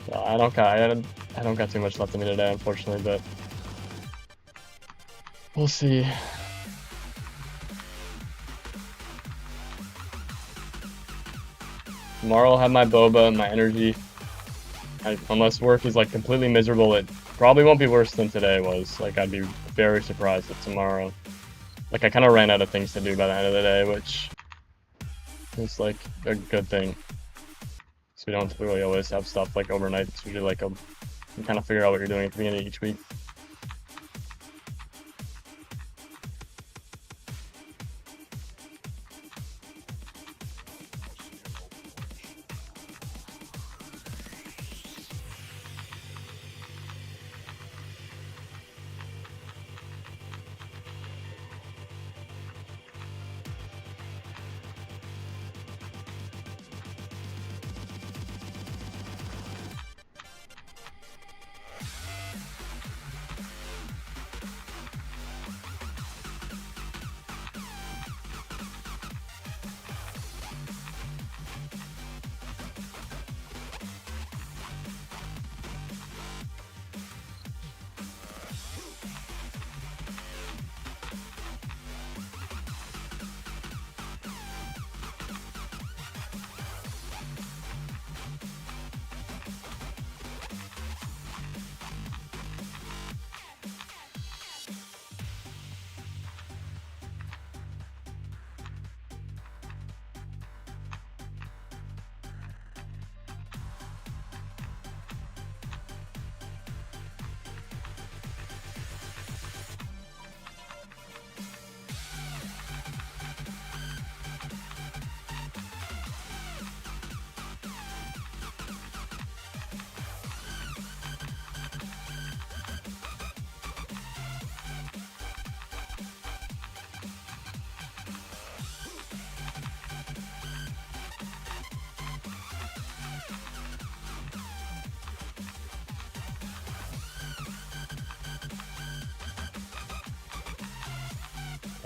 So I don't got too much left in me today, unfortunately, but we'll see. Tomorrow I'll have my boba and my energy. Unless work is like completely miserable, it probably won't be worse than today was. Like, I'd be very surprised if tomorrow, like, I kind of ran out of things to do by the end of the day, which is like a good thing. So we don't really always have stuff like overnight. It's usually like you kind of figure out what you're doing at the beginning of each week.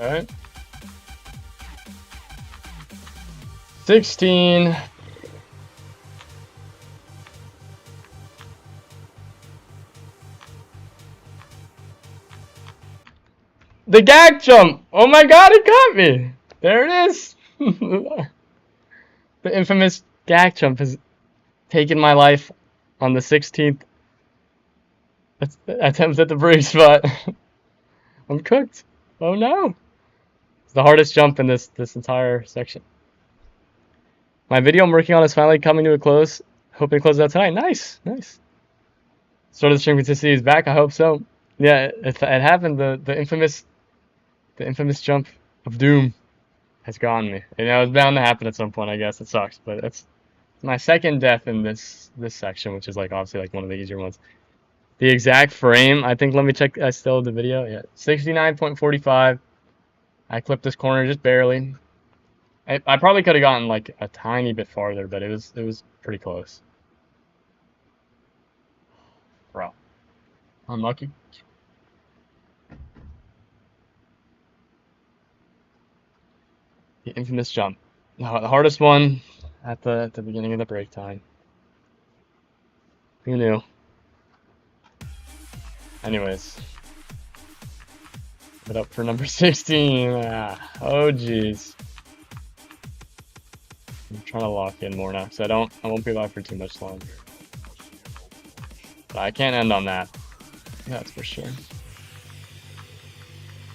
Alright. 16. The gag jump! Oh my god, it got me! There it is! The infamous gag jump has taken my life on the 16th attempt at the break spot. I'm cooked. Oh no! It's the hardest jump in this entire section. My video I'm working on is finally coming to a close. Hoping to close it out tonight. Nice, nice. Sort of the stream consistency is back. I hope so. Yeah, it happened. The infamous jump of doom has gone me. You know, it's bound to happen at some point. I guess it sucks, but it's my second death in this section, which is like obviously like one of the easier ones. The exact frame, I think. Let me check. I still have the video. Yeah, 69.45. I clipped this corner just barely. I probably could have gotten like a tiny bit farther, but it was pretty close. Bro, unlucky. The infamous jump. The hardest one at the beginning of the break time. Who knew? Anyways. Put up for number 16. Oh jeez. I'm trying to lock in more now, so I won't be live for too much longer. But I can't end on that. That's for sure.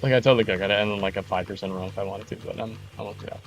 Like I told the guy, I gotta end on like a 5% run if I wanted to, but I won't do that.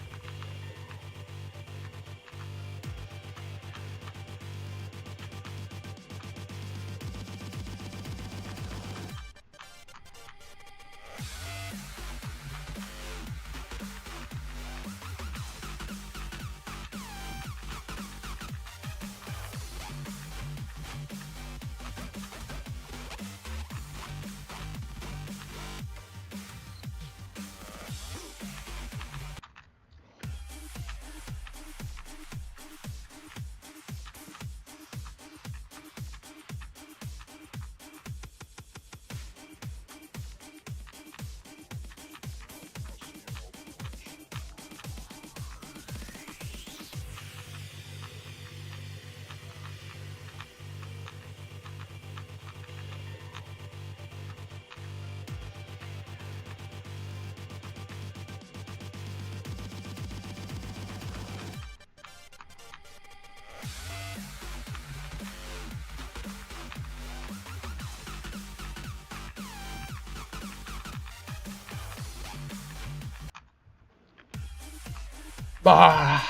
Bah!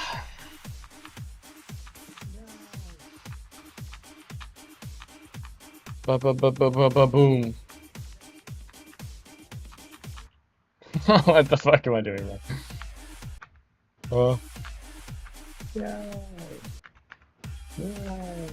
Boom. What the fuck am I doing, man? Oh. Yeah. Yeah.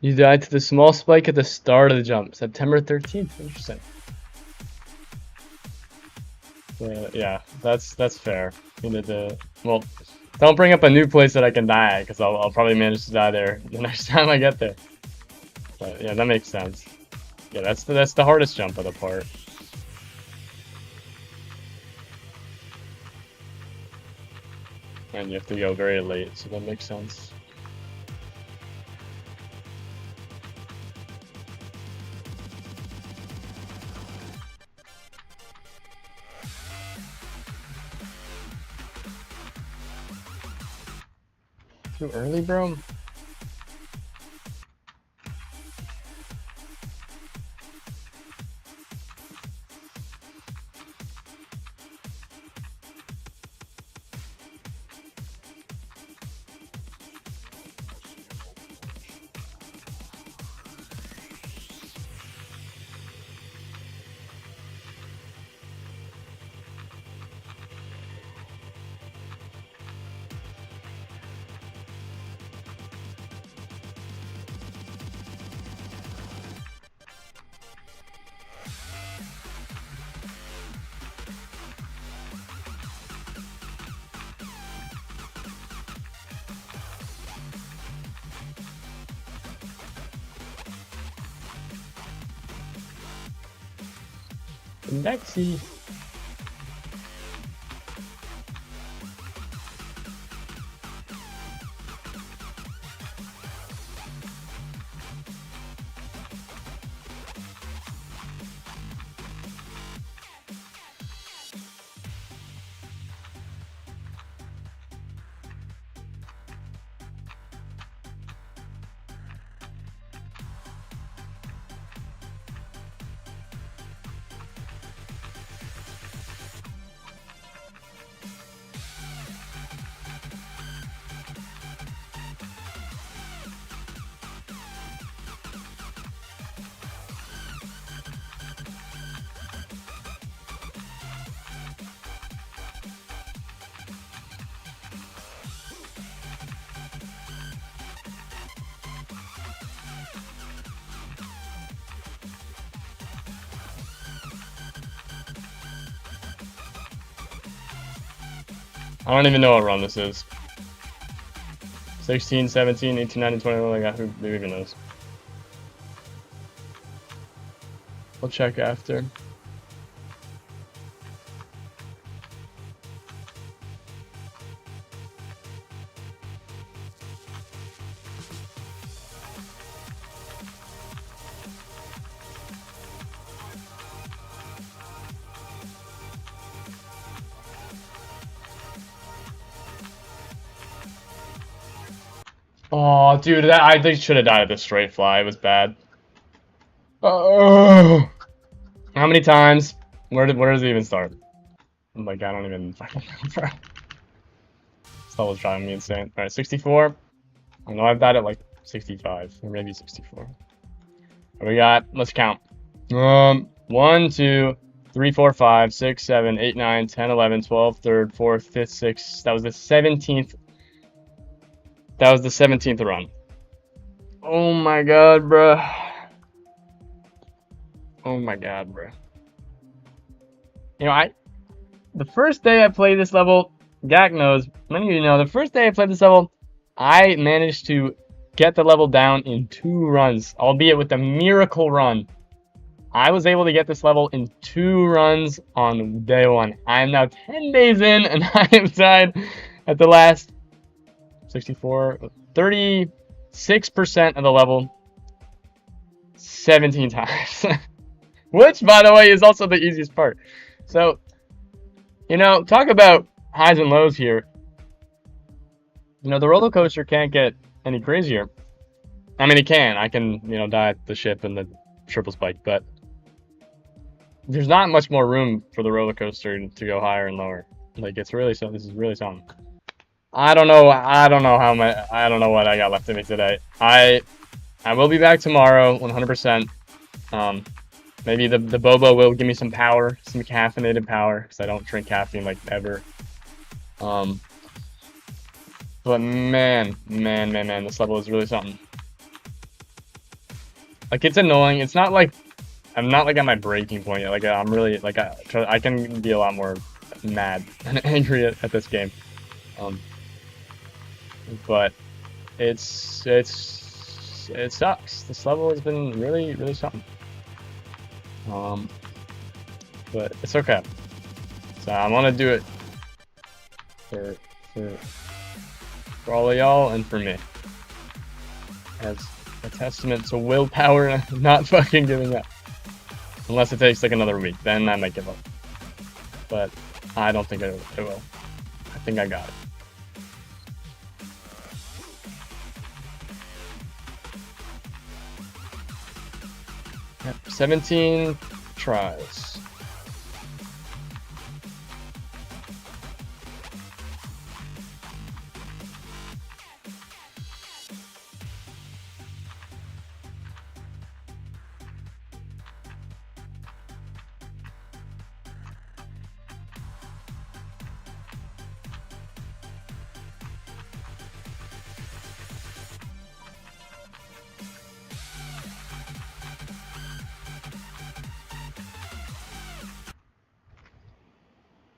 You died to the small spike at the start of the jump, September 13th. Interesting. Yeah, that's fair. You know, well, don't bring up a new place that I can die, because I'll probably manage to die there the next time I get there. But yeah, that makes sense. Yeah, that's the hardest jump of the part. And you have to go very late, so that makes sense. Too early, bro? Lexi. I don't even know what run this is. 16, 17, 18, 19, 20, like, who even knows? I'll check after. Oh, dude, I think should have died at the straight fly. It was bad. Oh, how many times? Where does it even start? Like, I don't even fucking remember. This level's driving me insane. All right, 64. I know I've died at like 65 or maybe 64. What we got? Let's count. 1, 2, 3, 4, 5, 6, 7, 8, 9, 10, 11, 12, 3rd, 4th, 5th, 6th. That was the 17th. That was the 17th run. Oh my god, bruh. Oh my god, bruh. You know, the first day I played this level, Gak knows, many of you know, the first day I played this level, I managed to get the level down in 2 runs, albeit with a miracle run. I was able to get this level in 2 runs on day 1. I am now 10 days in, and I have died at the last 64, 36% of the level 17 times. Which, by the way, is also the easiest part. So, you know, talk about highs and lows here. You know, the roller coaster can't get any crazier. I mean, it can. I can, you know, die at the ship and the triple spike, but there's not much more room for the roller coaster to go higher and lower. Like, it's really so. This is really something. I don't know how much. I don't know what I got left in me today. I will be back tomorrow, 100%. Maybe the boba will give me some power, some caffeinated power, because I don't drink caffeine like ever. But man, this level is really something. Like, it's annoying. It's not like I'm not like at my breaking point yet. Like, I'm really like I can be a lot more mad and angry at this game. But it sucks. This level has been really something. But it's okay. So I want to do it for all of y'all and for me, as a testament to willpower and not fucking giving up. Unless it takes like another week, then I might give up. But I don't think it will. I think I got it. Yep, 17 tries.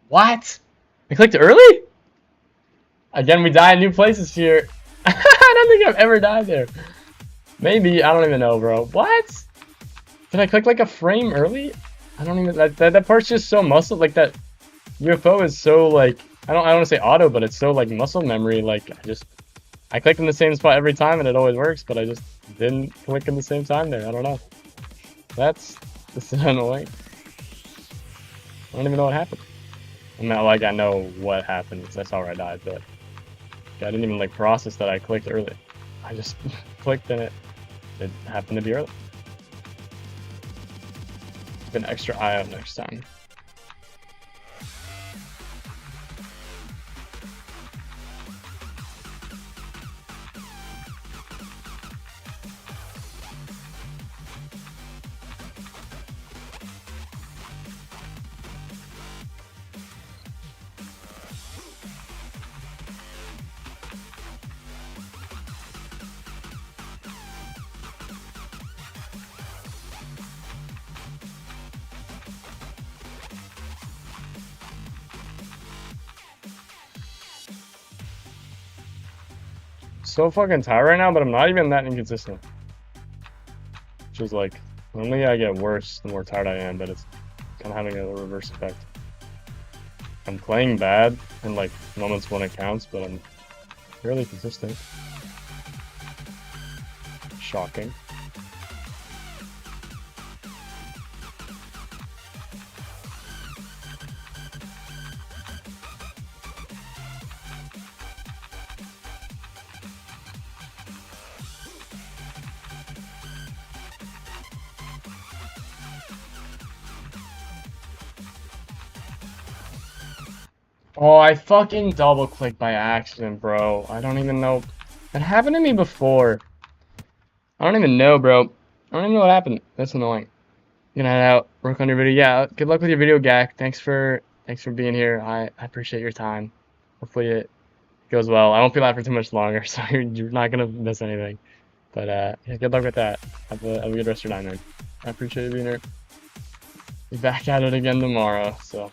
What? I clicked early? Again, we die in new places here. I don't think I've ever died there. Maybe, I don't even know, bro. What? Did I click like a frame early? I don't even that part's just so muscle like that UFO is so like I don't want to say auto, but it's so like muscle memory. Like I click in the same spot every time and it always works, but I just didn't click in the same time there. I don't know. That's annoying. I don't even know what happened. I'm not like I know what happened because I saw where I died, but I didn't even like process that I clicked early. I just clicked and it happened to be early. Keep an extra eye out next time. So fucking tired right now, but I'm not even that inconsistent. Which is like, normally I get worse the more tired I am, but it's kind of having a reverse effect. I'm playing bad in like moments when it counts, but I'm fairly consistent. Shocking. Oh, I fucking double clicked by accident, bro. I don't even know. That happened to me before. I don't even know, bro. I don't even know what happened. That's annoying. You're gonna head out, work on your video. Yeah, good luck with your video, Gak. Thanks for being here. I appreciate your time. Hopefully it goes well. I won't be live for too much longer, so you're not gonna miss anything. But yeah, good luck with that. Have a good rest of your night, man. I appreciate you being here. Be back at it again tomorrow. So.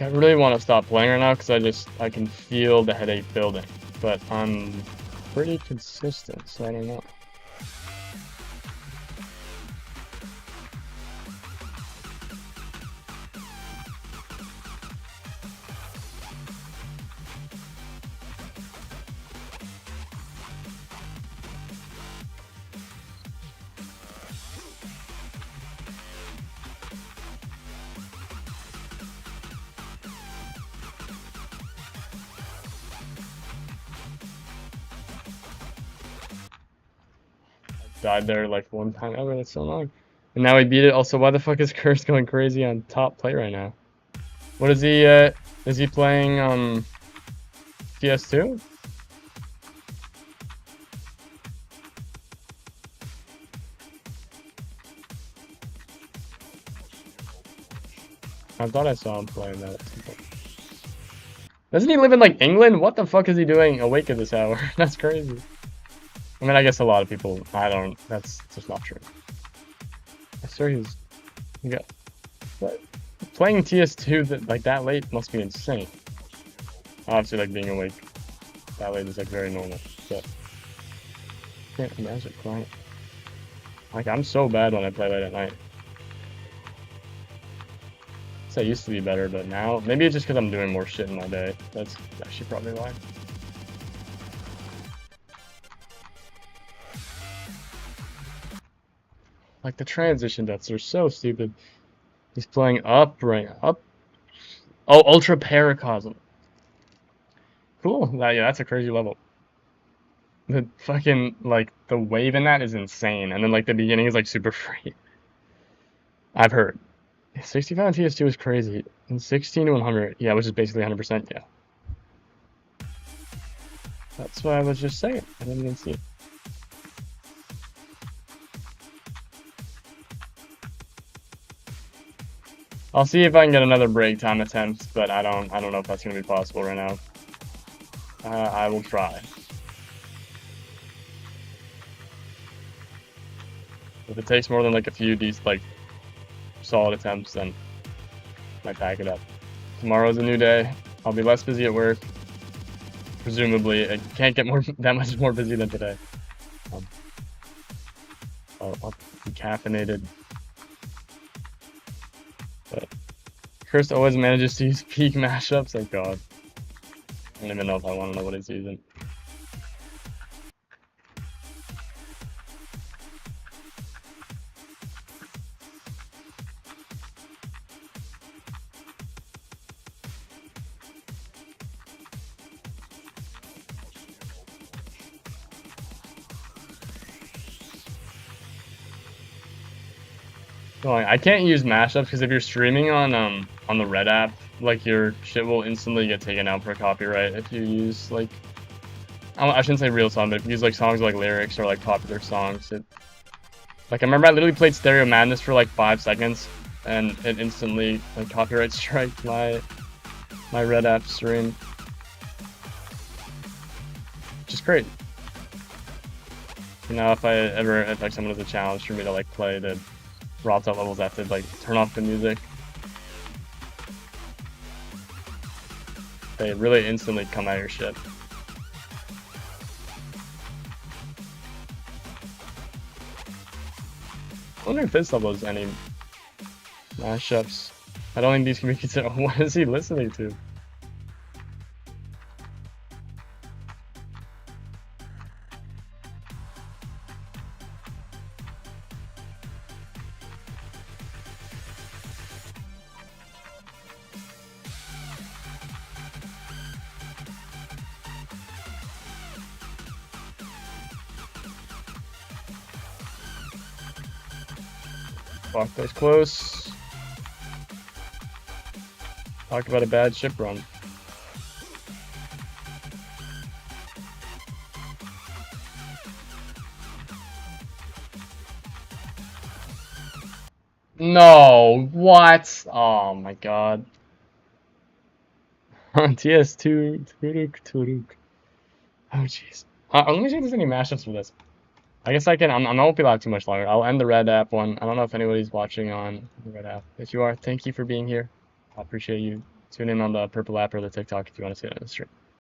I really want to stop playing right now because I can feel the headache building, but I'm pretty consistent, so I don't know. Died there like one time ever. That's so long. And now we beat it. Also, why the fuck is Curse going crazy on top play right now? What is he? Is he playing PS2? I thought I saw him playing that at some point. Doesn't he live in like England? What the fuck is he doing awake at this hour? That's crazy. I mean, I guess a lot of people. That's just not true. I swear he's. Yeah. But playing TS2 like that late must be insane. Obviously, like being awake that late is like very normal. But can't imagine playing. Like I'm so bad when I play late at night. I used to be better, but now maybe it's just because I'm doing more shit in my day. That's actually probably why. Like the transition deaths are so stupid. He's playing up right up. Oh, Ultra Paracosm. Cool. Yeah, that's a crazy level. The fucking like the wave in that is insane, and then like the beginning is like super free. I've heard. 65 on TS2 is crazy. And 16 to 100, yeah, which is basically 100%, yeah. That's what I was just saying. I didn't even see it. I'll see if I can get another break time attempt, but I don't know if that's gonna be possible right now. I will try. If it takes more than like a few decent, like solid attempts, then I might pack it up. Tomorrow's a new day. I'll be less busy at work. Presumably, it can't get more that much more busy than today. Um, I'll be caffeinated. But Chris always manages to use peak mashups. Oh god. I don't even know if I want to know what he's using. No, I can't use mashups because if you're streaming on the Red app, like your shit will instantly get taken out for copyright if you use like I shouldn't say real song, but if you use like songs like lyrics or like popular songs, like I remember I literally played Stereo Madness for like 5 seconds and it instantly like copyright striked my Red app stream. Which is great. You know, if like someone has a challenge for me to like play the raw top levels, I have to like turn off the music. They really instantly come at your shit. I wonder if this level has any mashups. I don't think these can be considered. What is he listening to? Fuck, that's close. Talk about a bad ship run. No, what? Oh my god. TS2, Turuk, Turuk. Oh jeez. Let me see if there's any mashups for this. I guess I can. I won't be live too much longer. I'll end the Red app one. I don't know if anybody's watching on the Red app. If you are, thank you for being here. I appreciate you. Tune in on the Purple app or the TikTok if you want to see it on the stream.